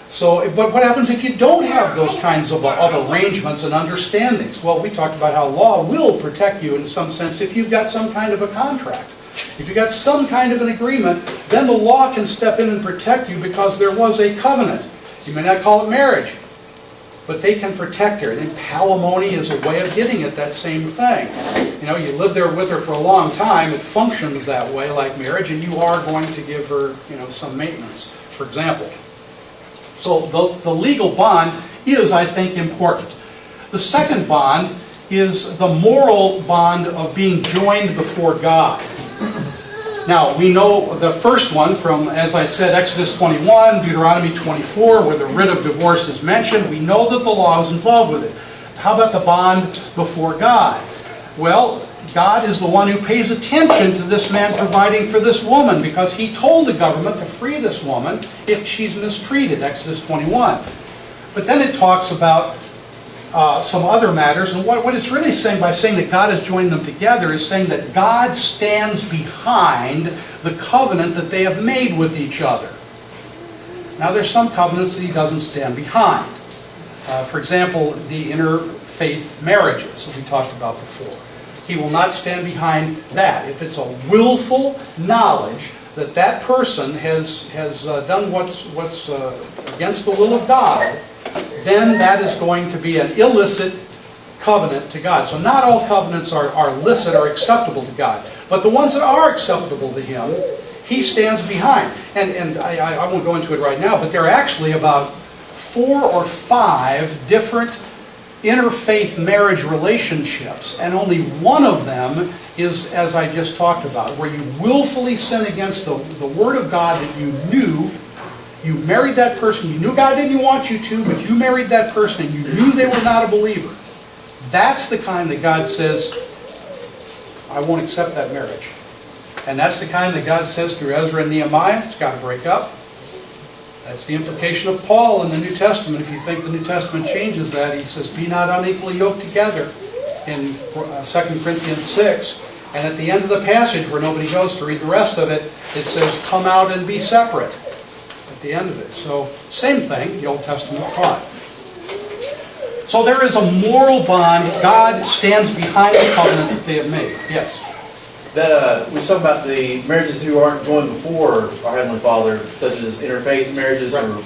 So, but what happens if you don't have those kinds of arrangements and understandings? Well, we talked about how law will protect you in some sense if you've got some kind of a contract. If you've got some kind of an agreement, then the law can step in and protect you because there was a covenant. You may not call it marriage, but they can protect her. And palimony is a way of getting at that same thing. You live there with her for a long time, it functions that way like marriage, and you are going to give her, some maintenance, for example. So the legal bond is, I think, important. The second bond is the moral bond of being joined before God. Now, we know the first one from, as I said, Exodus 21, Deuteronomy 24, where the writ of divorce is mentioned. We know that the law is involved with it. How about the bond before God? Well, God is the one who pays attention to this man providing for this woman, because he told the government to free this woman if she's mistreated, Exodus 21. But then it talks about some other matters, and what it's really saying by saying that God has joined them together is saying that God stands behind the covenant that they have made with each other. Now there's some covenants that he doesn't stand behind. For example, the interfaith marriages that we talked about before. He will not stand behind that. If it's a willful knowledge that that person has done what's against the will of God, then that is going to be an illicit covenant to God. So not all covenants are licit or acceptable to God. But the ones that are acceptable to him, he stands behind. And I won't go into it right now, but there are actually about 4 or 5 different interfaith marriage relationships. And only one of them is, as I just talked about, where you willfully sin against the Word of God that you knew. You married that person, you knew God didn't want you to, but you married that person and you knew they were not a believer. That's the kind that God says, I won't accept that marriage. And that's the kind that God says through Ezra and Nehemiah, it's got to break up. That's the implication of Paul in the New Testament. If you think the New Testament changes that, he says, be not unequally yoked together in 2 Corinthians 6. And at the end of the passage, where nobody goes to read the rest of it, it says, come out and be separate. At the end of it. So, same thing, the Old Testament taught. So there is a moral bond. God stands behind the covenant that they have made. Yes? That we talk about the marriages who aren't joined before our Heavenly Father, such as interfaith marriages or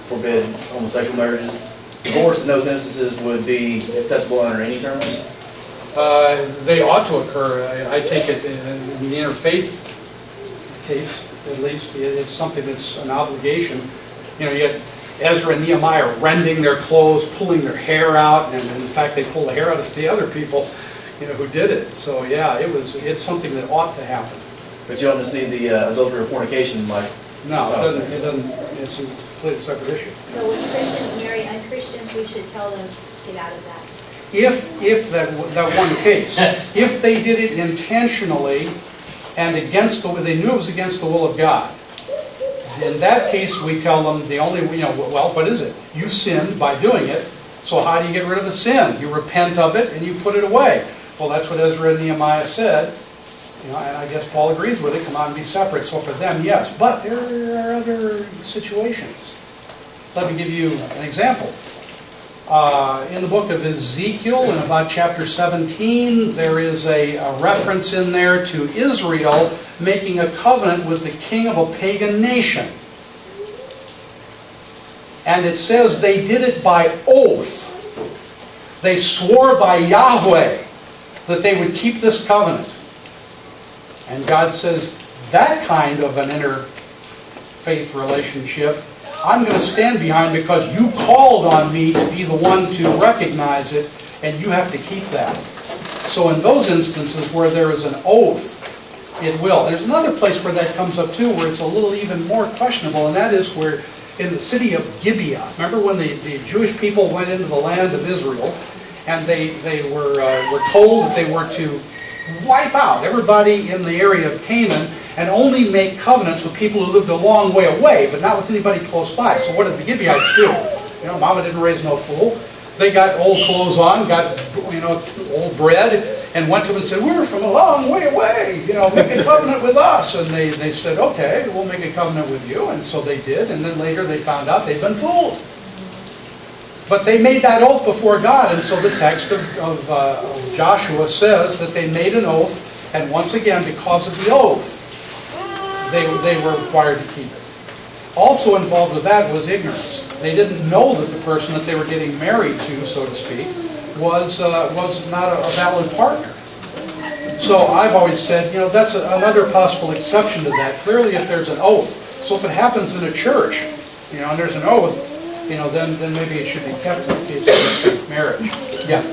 forbid homosexual marriages. divorce in those instances would be acceptable under any terms? They ought to occur. I take it in the interfaith case, at least, it's something that's an obligation. You know, you had Ezra and Nehemiah rending their clothes, pulling their hair out, and in fact they pulled the hair out of the other people, you know, who did it. So yeah, it's something that ought to happen. But you don't just need the adultery or fornication like... No, it doesn't, it's a completely separate issue. So when Christians marry unchristians, we should tell them, get out of that. If that one case, if they did it intentionally and against they knew it was against the will of God, in that case we tell them the only, you know, well, what is it? You sinned by doing it, so how do you get rid of a sin? You repent of it and you put it away. Well, that's what Ezra and Nehemiah said, you know, and I guess Paul agrees with it, come on and be separate. So for them, yes, but there are other situations. Let me give you an example. In the book of Ezekiel, in about chapter 17, there is a reference in there to Israel making a covenant with the king of a pagan nation. And it says they did it by oath. They swore by Yahweh that they would keep this covenant. And God says, that kind of an interfaith relationship I'm going to stand behind because you called on me to be the one to recognize it, and you have to keep that. So in those instances where there is an oath, it will. There's another place where that comes up too, where it's a little even more questionable, and that is where in the city of Gibeah, remember when the Jewish people went into the land of Israel, and they were told that they were to wipe out everybody in the area of Canaan and only make covenants with people who lived a long way away, but not with anybody close by. So what did the Gibeonites do? You know, Mama didn't raise no fool. They got old clothes on, got, you know, old bread, and went to them and said, we're from a long way away, you know, make a covenant with us. And they said, okay, we'll make a covenant with you. And so they did, and then later they found out they'd been fooled. But they made that oath before God, and so the text of Joshua says that they made an oath, and once again, because of the oath, they were required to keep it. Also involved with that was ignorance. They didn't know that the person that they were getting married to, so to speak, was not a valid partner. So I've always said, you know, that's another possible exception to that. Clearly, if there's an oath, so if it happens in a church, you know, and there's an oath, you know, then maybe it should be kept in the case of interfaith marriage. Yeah.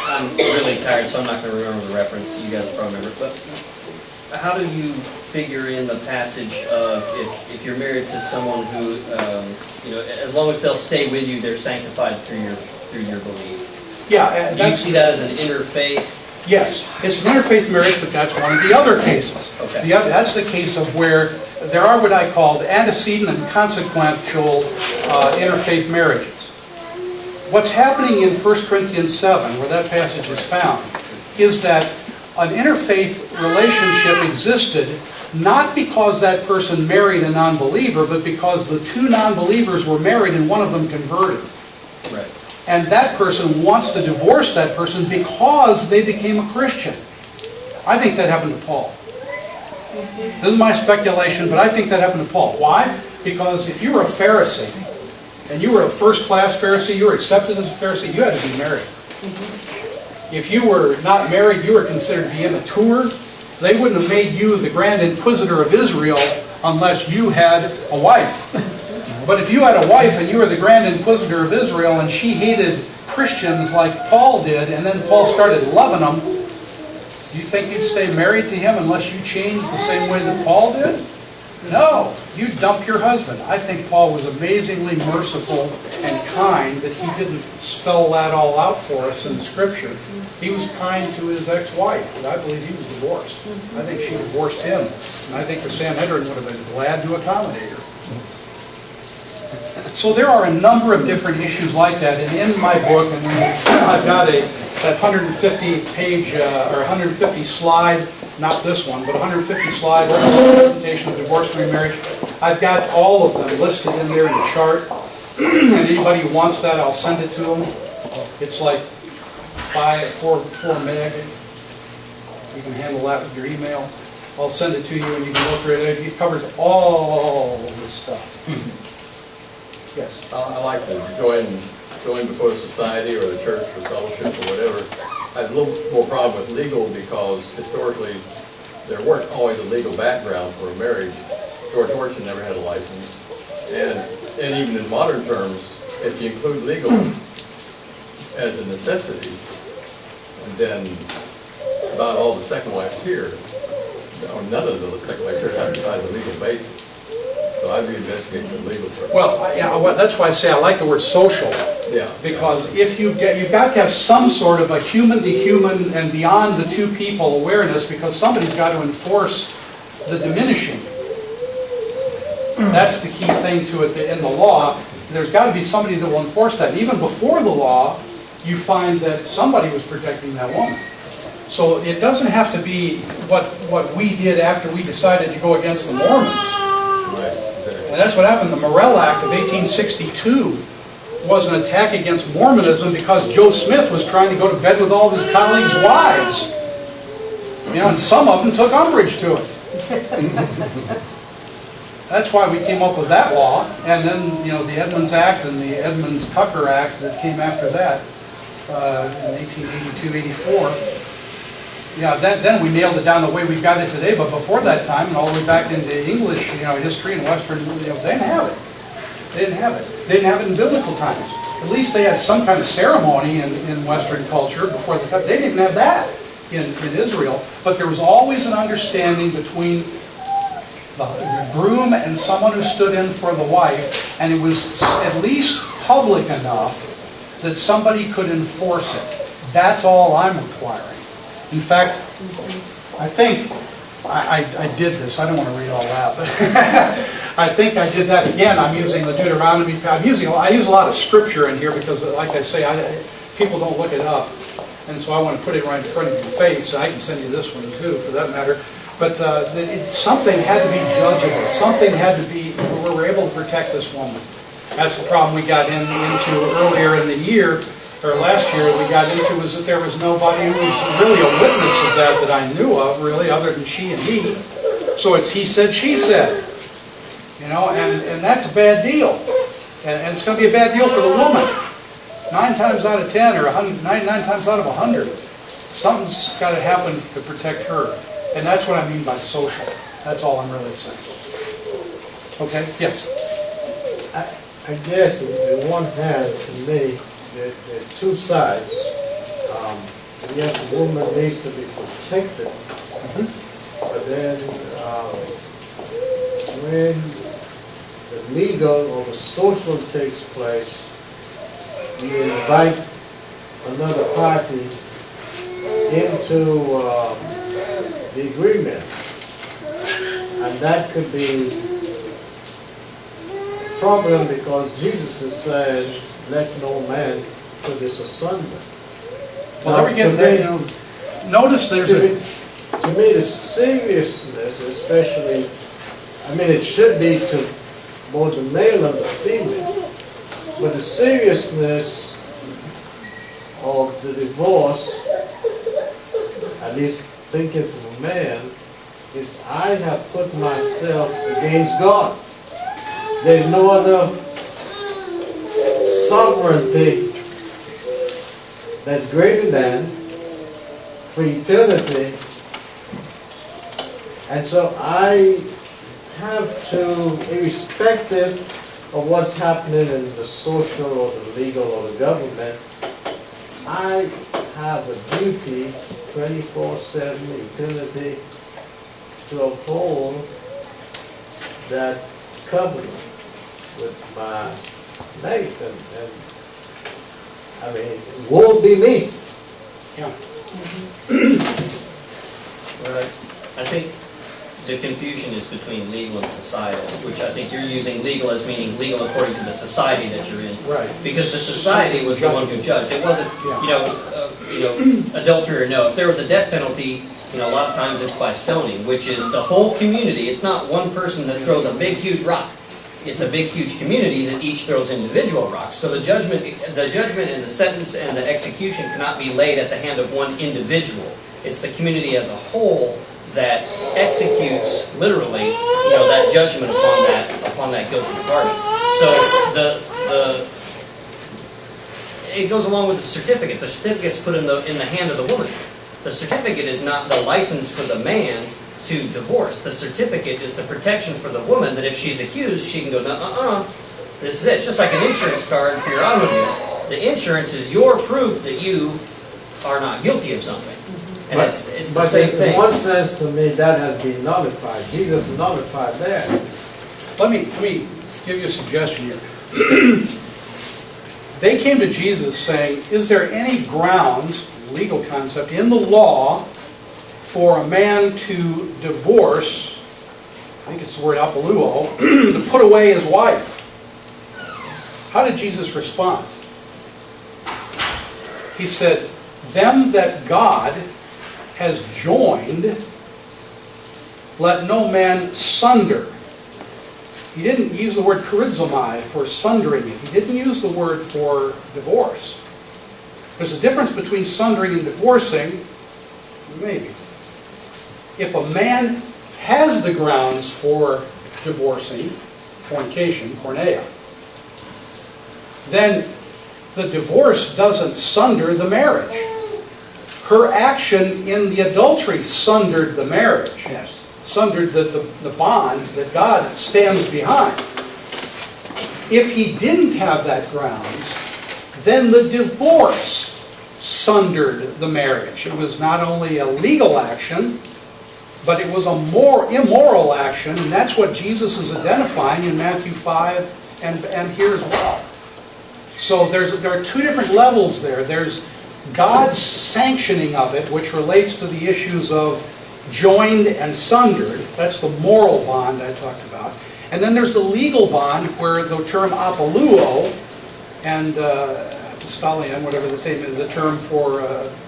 I'm really tired, so I'm not going to remember the reference. You guys will probably remember. But how do you figure in the passage of if you're married to someone who, you know, as long as they'll stay with you, they're sanctified through your belief? Yeah. Do you see that as an interfaith? Yes, it's an interfaith marriage, but that's one of the other cases. Okay. That's the case of where there are what I called antecedent and consequential interfaith marriages. What's happening in 1 Corinthians 7, where that passage is found, is that an interfaith relationship existed not because that person married a non-believer, but because the two non-believers were married and one of them converted. Right. And that person wants to divorce that person because they became a Christian. I think that happened to Paul. This is my speculation, but I think that happened to Paul. Why? Because if you were a Pharisee, and you were a first-class Pharisee, you were accepted as a Pharisee, you had to be married. If you were not married, you were considered to be immature. They wouldn't have made you the Grand Inquisitor of Israel unless you had a wife. But if you had a wife and you were the Grand Inquisitor of Israel and she hated Christians like Paul did, and then Paul started loving them, do you think you'd stay married to him unless you changed the same way that Paul did? No, you dump your husband. I think Paul was amazingly merciful and kind that he didn't spell that all out for us in Scripture. He was kind to his ex-wife, but I believe he was divorced. I think she divorced him, and I think the Sanhedrin would have been glad to accommodate her. So there are a number of different issues like that, and in my book, and I've got that 150-page or 150 slide, not this one, but 150 slide presentation of divorce and remarriage. I've got all of them listed in there in the chart, and anybody who wants that, I'll send it to them. It's like 4 meg. You can handle that with your email. I'll send it to you, and you can go through it. It covers all of this stuff. Yes. I like to go ahead and going before the society or the church or fellowship or whatever. I have a little more problem with legal because historically there weren't always a legal background for a marriage. George Washington never had a license. And even in modern terms, if you include legal as a necessity, then about all the second wives here, or none of the second wives here have a legal basis. So I'd reinvestigate the legal part. Well, that's why I say I like the word social. Yeah. Because if you've got to have some sort of a human to human and beyond the two people awareness, because somebody's got to enforce the diminishing. That's the key thing to it in the law. There's got to be somebody that will enforce that. And even before the law, you find that somebody was protecting that woman. So it doesn't have to be what we did after we decided to go against the Mormons. Right, exactly. And that's what happened. The Morrill Act of 1862 was an attack against Mormonism because Joe Smith was trying to go to bed with all of his colleagues' wives. You know, and some of them took umbrage to it. That's why we came up with that law. And then, you know, the Edmunds Act and the Edmunds-Tucker Act that came after that in 1882-84. Yeah, then we nailed it down the way we've got it today. But before that time, and all the way back into English, history and Western, they didn't have it. They didn't have it. They didn't have it in biblical times. At least they had some kind of ceremony in Western culture before the cut. They didn't have that in Israel. But there was always an understanding between the groom and someone who stood in for the wife, and it was at least public enough that somebody could enforce it. That's all I'm requiring. In fact, I think I did this. I don't want to read all that, but I think I did that again. I'm using the Deuteronomy. I use a lot of scripture in here because, like I say, people don't look it up, and so I want to put it right in front of your face. I can send you this one too, for that matter. But something had to be judgeable. Something had to be where we're able to protect this woman. That's the problem we got into earlier in the year. Or last year we got into was that there was nobody who was really a witness of that I knew of, really, other than she and he. So it's he said, she said. And that's a bad deal. And it's going to be a bad deal for the woman. 9 times out of 10, or 99 times out of 100, something's got to happen to protect her. And that's what I mean by social. That's all I'm really saying. Okay? Yes? I guess on the one hand, to me, there are two sides. Yes, the woman needs to be protected, but then when the legal or the social takes place, you invite another party into the agreement, and that could be a problem because Jesus is saying, let no man put this asunder. Well, there we get there. Notice there's to me, the seriousness, especially, it should be to both the male and the female, but the seriousness of the divorce, at least thinking from a man, is I have put myself against God. There's no other sovereignty that's greater than for eternity, and so I have to, irrespective of what's happening in the social or the legal or the government, I have a duty 24/7 eternity to uphold that covenant with my mate, and it won't be me. Yeah. Right. I think the confusion is between legal and societal, which I think you're using legal as meaning legal according to the society that you're in. Right. Because the society was the one who judged. It wasn't, adultery or no. If there was a death penalty, a lot of times it's by stoning, which is the whole community. It's not one person that throws a big, huge rock. It's a big, huge community that each throws individual rocks. So the judgment and the sentence and the execution cannot be laid at the hand of one individual. It's the community as a whole that executes literally, that judgment upon that guilty party. So it goes along with the certificate. The certificate's put in the hand of the woman. The certificate is not the license for the man to divorce. The certificate is the protection for the woman that if she's accused, she can go, this is it. It's just like an insurance card for your automobile. The insurance is your proof that you are not guilty of something. And it's the same thing. In one sense, to me, that has been nullified. Jesus nullified that. Let me give you a suggestion here. They came to Jesus saying, is there any grounds, legal concept, in the law for a man to divorce, I think it's the word apoluo, to put away his wife? How did Jesus respond? He said, them that God has joined, let no man sunder. He didn't use the word charizomai for sundering it. He didn't use the word for divorce. There's a difference between sundering and divorcing, maybe. If a man has the grounds for divorcing, fornication, porneia, then the divorce doesn't sunder the marriage. Her action in the adultery sundered the marriage. Yes. Sundered the bond that God stands behind. If he didn't have that grounds, then the divorce sundered the marriage. It was not only a legal action, but it was a more immoral action, and that's what Jesus is identifying in Matthew 5 and here as well. So there are two different levels there. There's God's sanctioning of it, which relates to the issues of joined and sundered. That's the moral bond I talked about. And then there's the legal bond where the term apoluo and apostolion, whatever the name is, the term for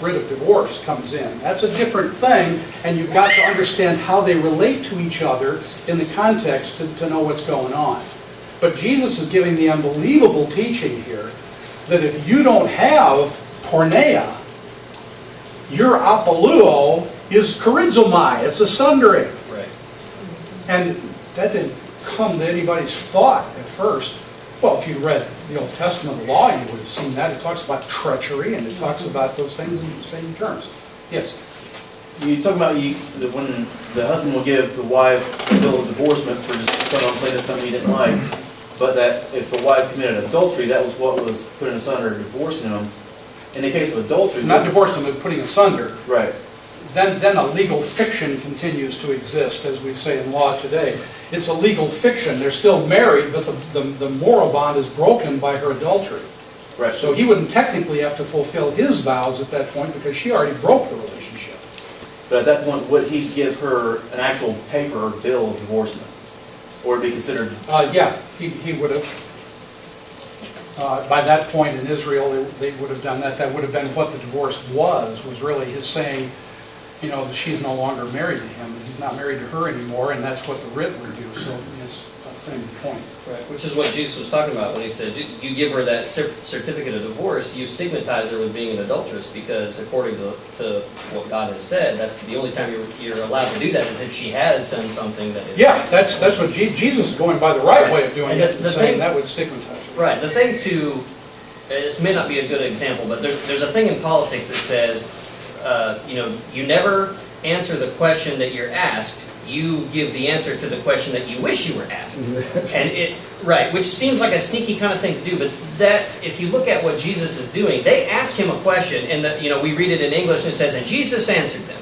writ of divorce comes in. That's a different thing, and you've got to understand how they relate to each other in the context to know what's going on. But Jesus is giving the unbelievable teaching here that if you don't have porneia, your apoluo is charizomai. It's a sundering. Right. And that didn't come to anybody's thought at first. Well, if you read the Old Testament law, you would have seen that. It talks about treachery, and it talks about those things in the same terms. Yes? You talk about when the husband will give the wife a bill of divorcement for just putting on plate something he didn't like, but that if the wife committed adultery, that was what was putting asunder, divorcing him. In the case of adultery... Not divorcing, but putting asunder. Right. Then a legal fiction continues to exist, as we say in law today. It's a legal fiction. They're still married, but the moral bond is broken by her adultery. Right. So he wouldn't technically have to fulfill his vows at that point because she already broke the relationship. But at that point, would he give her an actual paper bill of divorcement? Or would it be considered... Yeah, he would have. By that point in Israel, they would have done that. That would have been what the divorce was really his saying, that she's no longer married to him, and he's not married to her anymore, and that's what the writ would do. So it's the same point. Right, which is what Jesus was talking about when he said, you give her that certificate of divorce, you stigmatize her with being an adulteress, because according to what God has said, that's the only time you're allowed to do that is if she has done something that is... Yeah, that's what Jesus is going by the right way of doing and it, the saying thing, that would stigmatize her. Right, the thing to... This may not be a good example, but there's a thing in politics that says, you never answer the question that you're asked, you give the answer to the question that you wish you were asked. And which seems like a sneaky kind of thing to do, but that, if you look at what Jesus is doing, they ask him a question, and we read it in English, and it says, and Jesus answered them.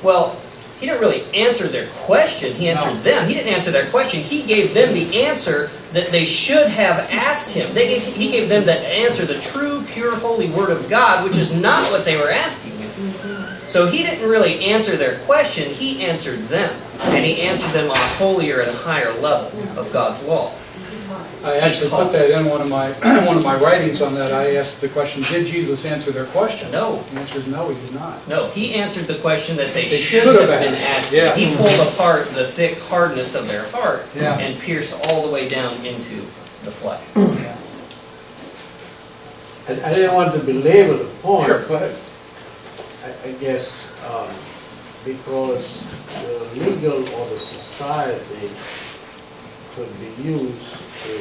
Well, he didn't really answer their question, he answered them. He didn't answer their question, he gave them the answer that they should have asked him. He gave them the answer, the true, pure, holy Word of God, which is not what they were asking him. So he didn't really answer their question, he answered them. And he answered them on a holier and higher level of God's law. I actually put that in one of my writings on that. I asked the question, did Jesus answer their question? No. The answer is no, he did not. No, he answered the question that they should should have have been asked. asked. Yeah. He pulled apart the thick hardness of their heart Yeah. and pierced all the way down into the flesh. I didn't want to belabor the point. Sure, go ahead. I guess because the legal or the society could be used to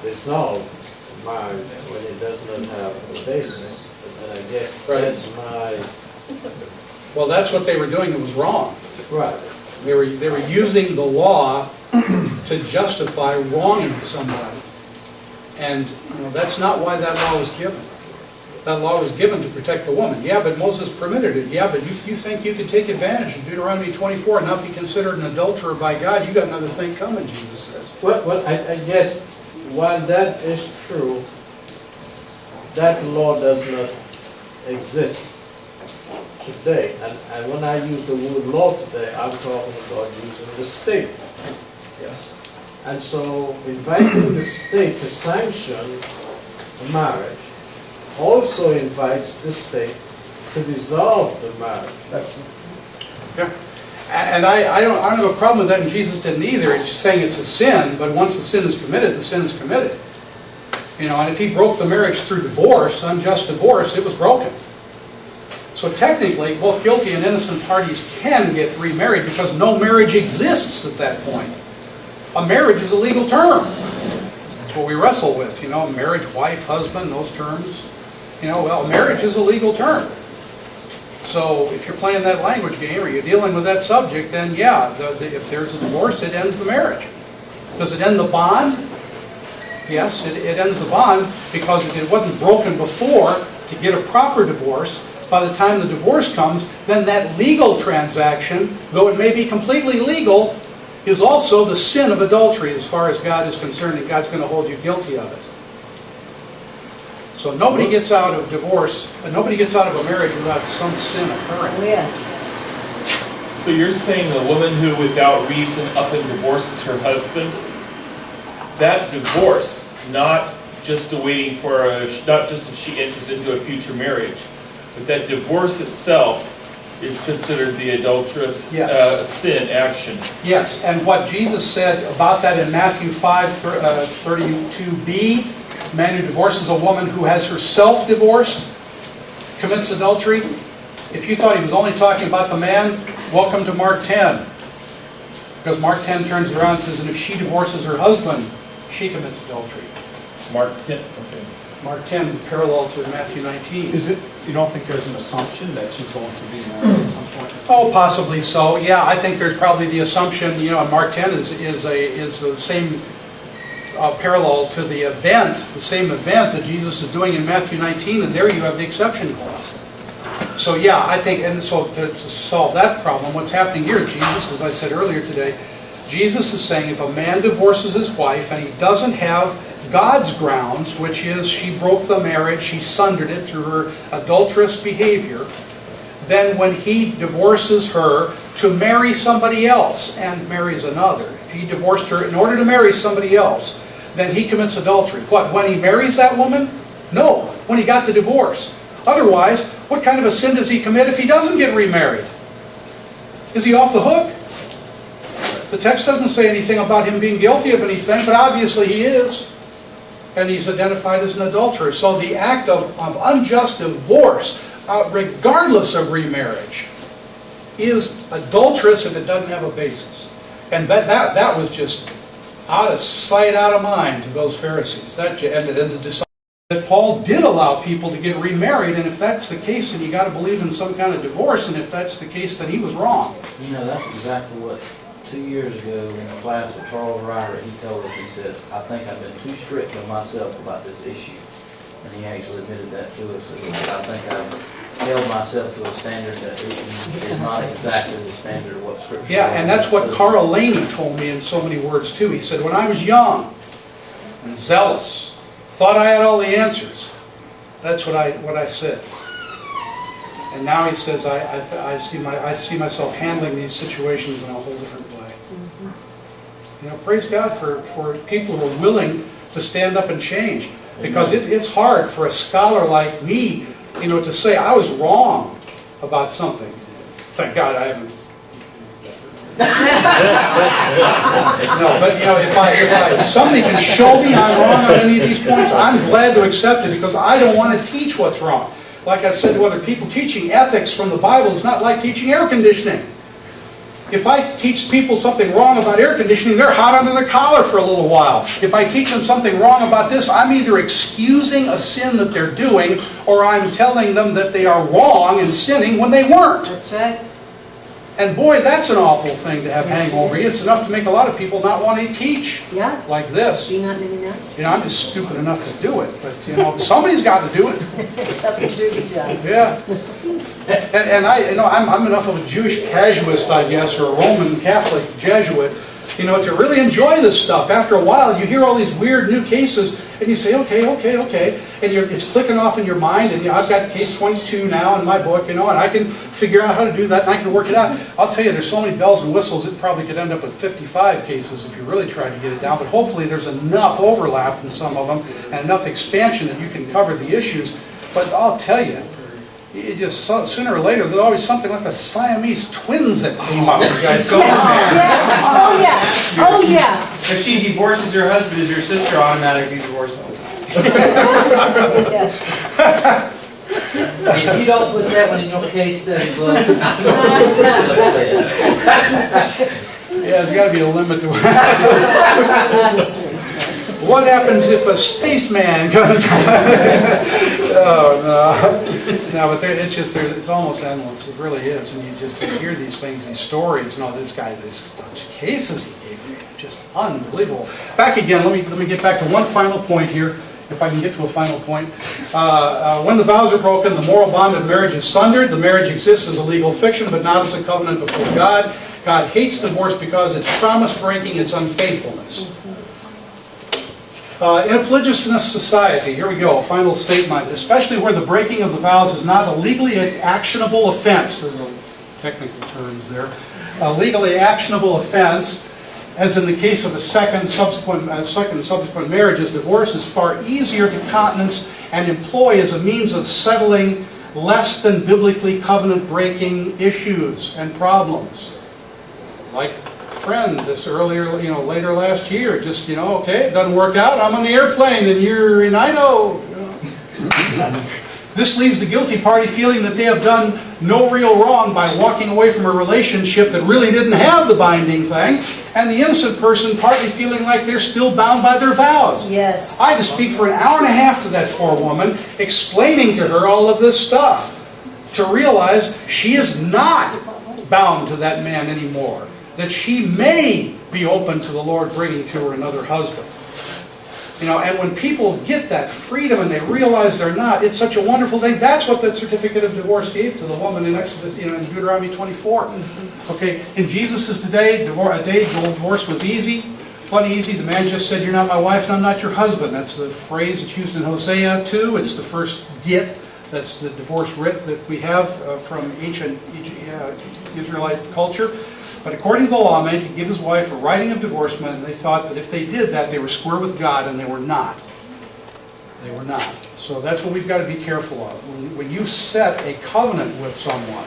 resolve marriage when it does not have a basis. And I guess Right. that's my, Well, that's what they were doing. It was wrong. right. They were using the law to justify wronging somebody. And that's not why that law was given. That law was given to protect the woman. Yeah, but Moses permitted it. Yeah, but if you think you could take advantage of Deuteronomy 24 and not be considered an adulterer by God, you got another thing coming, Jesus says. Well, I guess while that is true, that law does not exist today. And when I use the word law today, I'm talking about using the state. Yes. And so inviting the state to sanction a marriage also invites the state to dissolve the marriage. Yeah. And I don't have a problem with that, and Jesus didn't either. It's saying it's a sin, but once the sin is committed, the sin is committed. And if he broke the marriage through divorce, unjust divorce, it was broken. So technically, both guilty and innocent parties can get remarried because no marriage exists at that point. A marriage is a legal term. That's what we wrestle with, marriage, wife, husband, those terms. Well, marriage is a legal term. So if you're playing that language game or you're dealing with that subject, then yeah, if there's a divorce, it ends the marriage. Does it end the bond? Yes, it ends the bond because it wasn't broken before to get a proper divorce. By the time the divorce comes, then that legal transaction, though it may be completely legal, is also the sin of adultery as far as God is concerned, and God's going to hold you guilty of it. So nobody gets out of divorce, and nobody gets out of a marriage without some sin occurring. So you're saying a woman who without reason up and divorces her husband, that divorce, not just awaiting for not just if she enters into a future marriage, but that divorce itself is considered the adulterous sin action. Yes, and what Jesus said about that in Matthew 5:32b, a man who divorces a woman who has herself divorced commits adultery. If you thought he was only talking about the man, welcome to Mark 10. Because Mark 10 turns around and says, and if she divorces her husband, she commits adultery. Mark 10, okay. Mark 10, parallel to Matthew 19. You don't think there's an assumption that she's going to be married at some point? Oh, possibly so. Yeah, I think there's probably the assumption, Mark 10 is the same parallel to the same event that Jesus is doing in Matthew 19, and there you have the exception clause. So yeah, I think, and so to solve that problem, what's happening here, Jesus, as I said earlier today, Jesus is saying if a man divorces his wife and he doesn't have God's grounds, which is she broke the marriage, she sundered it through her adulterous behavior, then when he divorces her to marry somebody else and marries another, if he divorced her in order to marry somebody else, then he commits adultery. What, when he marries that woman? No, when he got the divorce. Otherwise, what kind of a sin does he commit if he doesn't get remarried? Is he off the hook? The text doesn't say anything about him being guilty of anything, but obviously he is. And he's identified as an adulterer. So the act of unjust divorce, regardless of remarriage, is adulterous if it doesn't have a basis. And that was just out of sight, out of mind to those Pharisees. And then to decide that Paul did allow people to get remarried, and if that's the case, then you got to believe in some kind of divorce, and if that's the case, then he was wrong. That's exactly what 2 years ago in the class with Charles Ryder, he told us, he said, I think I've been too strict on myself about this issue. And he actually admitted that to us. I think I've held myself to a standard that is not exactly the standard of what Scripture Yeah, and that's what Carl Laney told me in so many words too. He said, when I was young and zealous, thought I had all the answers. That's what I said. And now he says, I see myself handling these situations in a whole different way. Praise God for people who are willing to stand up and change. Because it's hard for a scholar like me, to say I was wrong about something. Thank God I haven't. No, but if somebody can show me I'm wrong on any of these points, I'm glad to accept it because I don't want to teach what's wrong. Like I've said to other people, teaching ethics from the Bible is not like teaching air conditioning. If I teach people something wrong about air conditioning, they're hot under the collar for a little while. If I teach them something wrong about this, I'm either excusing a sin that they're doing, or I'm telling them that they are wrong and sinning when they weren't. That's right. And boy, that's an awful thing to have Yes, hang over it you. is. It's enough to make a lot of people not want to teach Yeah. like this. Be not many masters. You know, I'm just stupid enough to do it, but you know, somebody's got to do it. Something to do, John. Yeah. And I'm enough of a Jewish casuist, I guess, or a Roman Catholic Jesuit, you know, to really enjoy this stuff. After a while, you hear all these weird new cases, and you say, okay, and it's clicking off in your mind, and I've got case 22 now in my book, you know, and I can figure out how to do that, and I can work it out. I'll tell you, there's so many bells and whistles, it probably could end up with 55 cases if you really try to get it down, but hopefully there's enough overlap in some of them, and enough expansion that you can cover the issues. But I'll tell you, it just sooner or later, there's always something like the Siamese twins that came up. You guys go on there. Yeah. Oh, yeah. Oh, yeah. If she divorces her husband, is your sister automatically divorced also? Yes. If you don't put that one in your case study book, Yeah, there's got to be a limit to what happens if a spaceman comes. Oh, no. No, but it's almost endless. It really is. And you just hear these things, these stories. No, this guy, these cases he gave me, just unbelievable. Back again, let me get back to one final point here, if I can get to a final point. When the vows are broken, the moral bond of marriage is sundered. The marriage exists as a legal fiction, but not as a covenant before God. God hates divorce because it's promise breaking, it's unfaithfulness. In a polygamous society, here we go, final statement, especially where the breaking of the vows is not a legally actionable offense, there's a technical terms there, a legally actionable offense, as in the case of a second subsequent marriages, divorce is far easier to countenance and employ as a means of settling less than biblically covenant-breaking issues and problems. Like friend this later last year, just, okay, it doesn't work out, I'm on the airplane and you're in Idaho. This leaves the guilty party feeling that they have done no real wrong by walking away from a relationship that really didn't have the binding thing, and the innocent person partly feeling like they're still bound by their vows. Yes. I had to speak for an hour and a half to that poor woman, explaining to her all of this stuff, to realize she is not bound to that man anymore, that she may be open to the Lord bringing to her another husband. And when people get that freedom and they realize they're not, it's such a wonderful thing. That's what that certificate of divorce gave to the woman in Exodus, in Deuteronomy 24. Okay, in Jesus' day, divorce was easy, plenty easy. The man just said, "You're not my wife and I'm not your husband." That's the phrase that's used in Hosea 2. It's the first get. That's the divorce writ that we have from ancient Israelite culture. But according to the law, a man could give his wife a writing of divorcement, and they thought that if they did that, they were square with God, and they were not. They were not. So that's what we've got to be careful of. When you set a covenant with someone,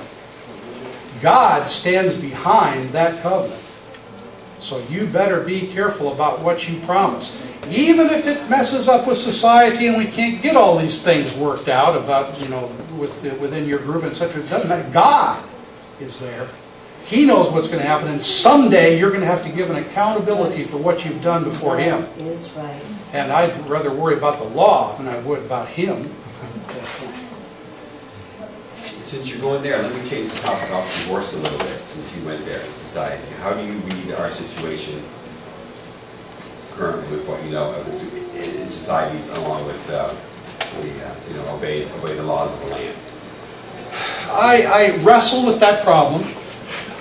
God stands behind that covenant. So you better be careful about what you promise. Even if it messes up with society and we can't get all these things worked out about, within your group, etc. It doesn't matter. God is there. He knows what's going to happen, and someday you're going to have to give an accountability for what you've done before Him. That is right. And I'd rather worry about the law than I would about Him. Since you're going there, let me change the topic off divorce a little bit, since you went there in society. How do you read our situation currently with what you know of in societies, along with obey the laws of the land? I wrestle with that problem.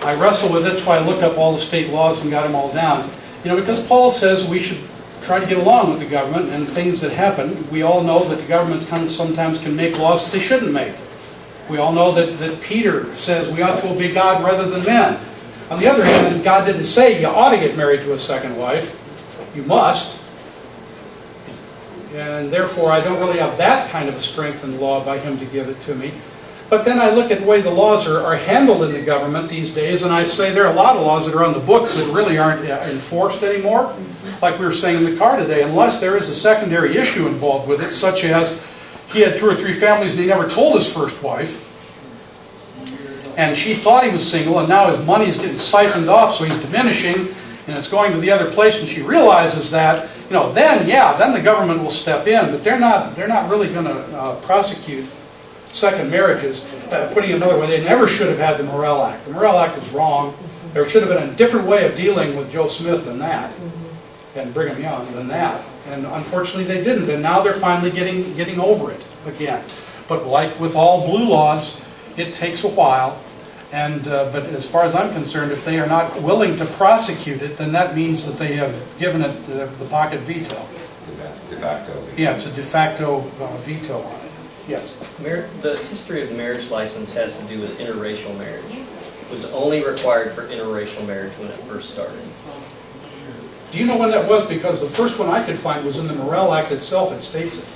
I wrestle with it. That's why I looked up all the state laws and got them all down. Because Paul says we should try to get along with the government and things that happen. We all know that the government sometimes can make laws that they shouldn't make. We all know that Peter says we ought to obey God rather than men. On the other hand, God didn't say you ought to get married to a second wife. You must. And therefore, I don't really have that kind of a strength in law by Him to give it to me. But then I look at the way the laws are handled in the government these days, and I say there are a lot of laws that are on the books that really aren't enforced anymore. Like we were saying in the car today, unless there is a secondary issue involved with it, such as he had 2 or 3 families and he never told his first wife. and she thought he was single, and now his money's getting siphoned off, so he's diminishing, and it's going to the other place, and she realizes that, then the government will step in, but they're not really going to prosecute second marriages. Putting it another way, they never should have had the Morrill Act. The Morrill Act is wrong. There should have been a different way of dealing with Joe Smith than that, and Brigham Young than that. And unfortunately they didn't, and now they're finally getting over it again. But like with all blue laws, it takes a while. And but as far as I'm concerned, if they are not willing to prosecute it, then that means that they have given it the pocket veto. De facto. Yeah, it's a de facto veto on it. Yes. The history of marriage license has to do with interracial marriage. It was only required for interracial marriage when it first started. Do you know when that was? Because the first one I could find was in the Morrill Act itself. It states it.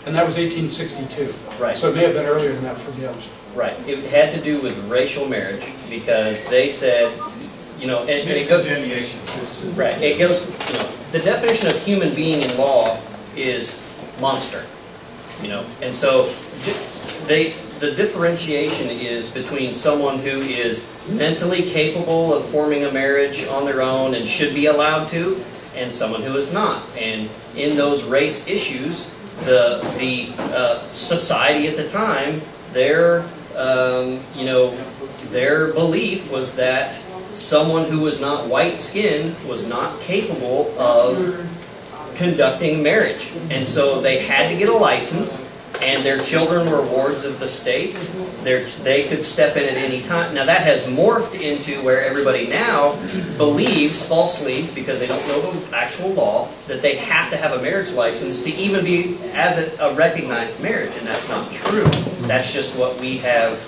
And that was 1862. Right. So it may have been earlier than that for the others. Right. It had to do with racial marriage because they said, and it goes. Right. It goes. The definition of human being in law is monster. And so the differentiation is between someone who is mentally capable of forming a marriage on their own and should be allowed to, and someone who is not. And in those race issues, the society at the time, their belief was that someone who was not white-skinned was not capable of conducting marriage. And so they had to get a license, and their children were wards of the state. They could step in at any time. Now that has morphed into where everybody now believes falsely, because they don't know the actual law, that they have to have a marriage license to even be as a recognized marriage, and that's not true. That's just what we have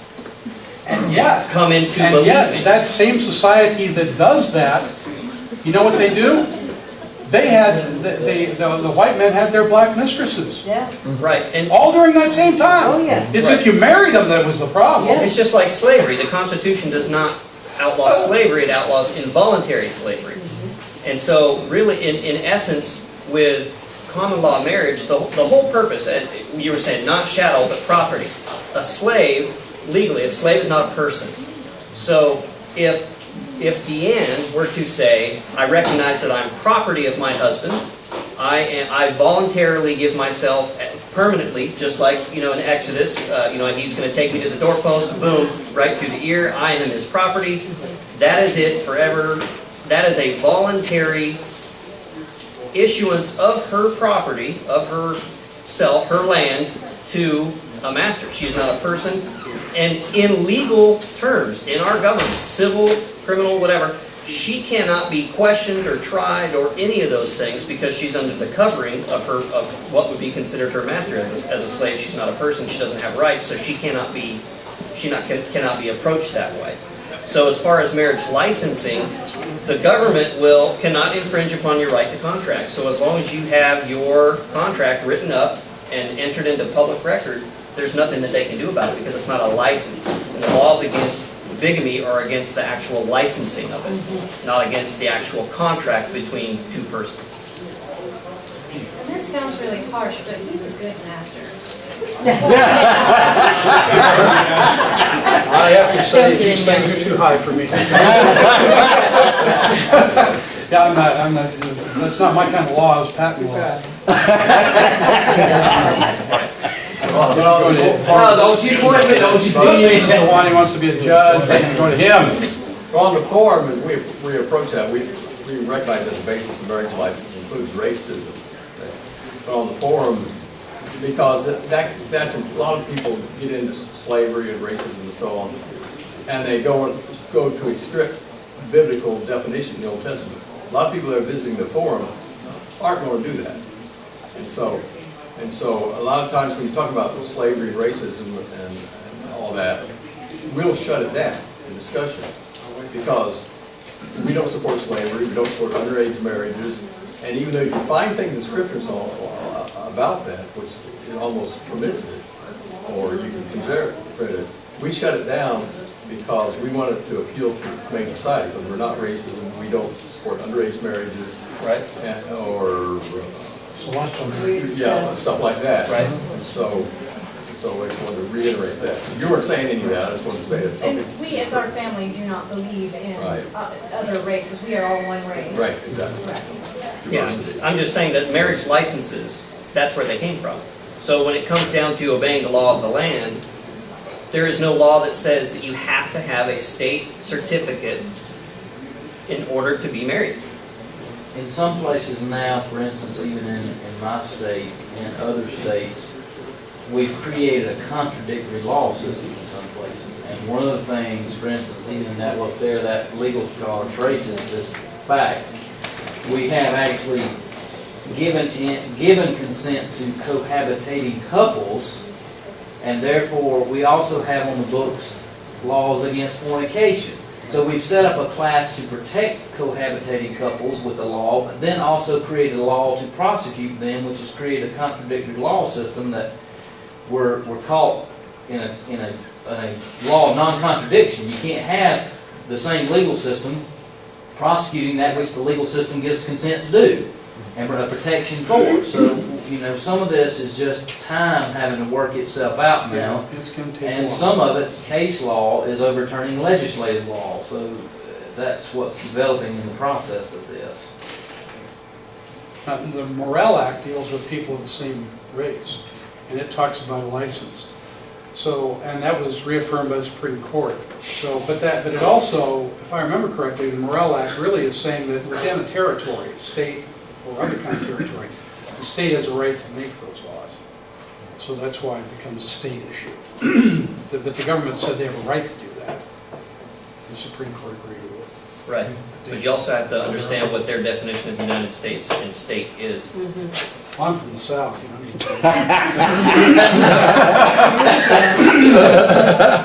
come into believing. And yet, that same society that does that, you know what they do? They had the white men had their black mistresses. Yeah. Right. And all during that same time. Oh, yeah. It's if you married them that was the problem. Yeah. It's just like slavery. The Constitution does not outlaw slavery, it outlaws involuntary slavery. And so really, in essence, with common law marriage, the whole purpose, and you were saying not chattel, but property. A slave, legally, a slave is not a person. So if Deanne were to say, I recognize that I'm property of my husband, I voluntarily give myself permanently, just like, in Exodus, he's going to take me to the doorpost, boom, right through the ear, I am his property. That is it forever. That is a voluntary issuance of her property, of herself, her land, to a master. She is not a person. And in legal terms, in our government, civil, criminal, whatever, she cannot be questioned or tried or any of those things because she's under the covering of what would be considered her master. As a slave, she's not a person. She doesn't have rights, so she cannot be approached that way. So as far as marriage licensing, the government cannot infringe upon your right to contract. So as long as you have your contract written up and entered into public record, there's nothing that they can do about it because it's not a license. And the laws against bigamy are against the actual licensing of it, not against the actual contract between two persons. And that sounds really harsh, but he's a good master. I have to say, these things are too high for me. Yeah, I'm not, that's not my kind of law, it's patent law. Don't you point me, don't you point me. He's the one who wants to be a judge, we're going to go to him. Well, on the forum, as we approach that, we recognize that the basis of marriage license includes racism. But on the forum, because that's a lot of people get into slavery and racism and so on, and they go to a strict biblical definition in the Old Testament. A lot of people that are visiting the forum aren't going to do that, and so a lot of times when you talk about slavery and racism and all that, we'll shut it down in discussion because we don't support slavery, we don't support underage marriages, and even though you find things in Scripture about that, which it almost permits it, or you can consider it, we shut it down because we wanted to appeal to the main society, because we're not racist and we don't support underage marriages, right? Or celestial marriage. Yeah, stuff like that. Right. So So I just wanted to reiterate that. You weren't saying any of that, I just wanted to say that And something. we, as our family, do not believe in Right. Other races. We are all one race. Right, exactly. Right. Yeah, I'm just saying that marriage licenses, that's where they came from. So when it comes down to obeying the law of the land, there is no law that says that you have to have a state certificate in order to be married. In some places now, for instance, even in my state and other states, we've created a contradictory law system in some places. And one of the things, for instance, even that up there, that legal scholar traces this fact, we have actually given consent to cohabitating couples, and therefore we also have on the books laws against fornication. So we've set up a class to protect cohabitating couples with the law, but then also created a law to prosecute them, which has created a contradictory law system that we're caught in a law of non-contradiction. You can't have the same legal system prosecuting that which the legal system gives consent to do and a protection for. So, some of this is just time having to work itself out now. It's going to take a And while. some of it, case law, is overturning legislative law. So that's what's developing in the process of this. The Morel Act deals with people of the same race, and it talks about a license. So, and that was reaffirmed by the Supreme Court. So, but it also, if I remember correctly, the Morel Act really is saying that within a territory, state or other kind of territory, the state has a right to make those laws. So that's why it becomes a state issue. But the government said they have a right to do that. The Supreme Court agreed with it. Right. But you also have to understand what their definition of United States and state is. I'm from the South, you know.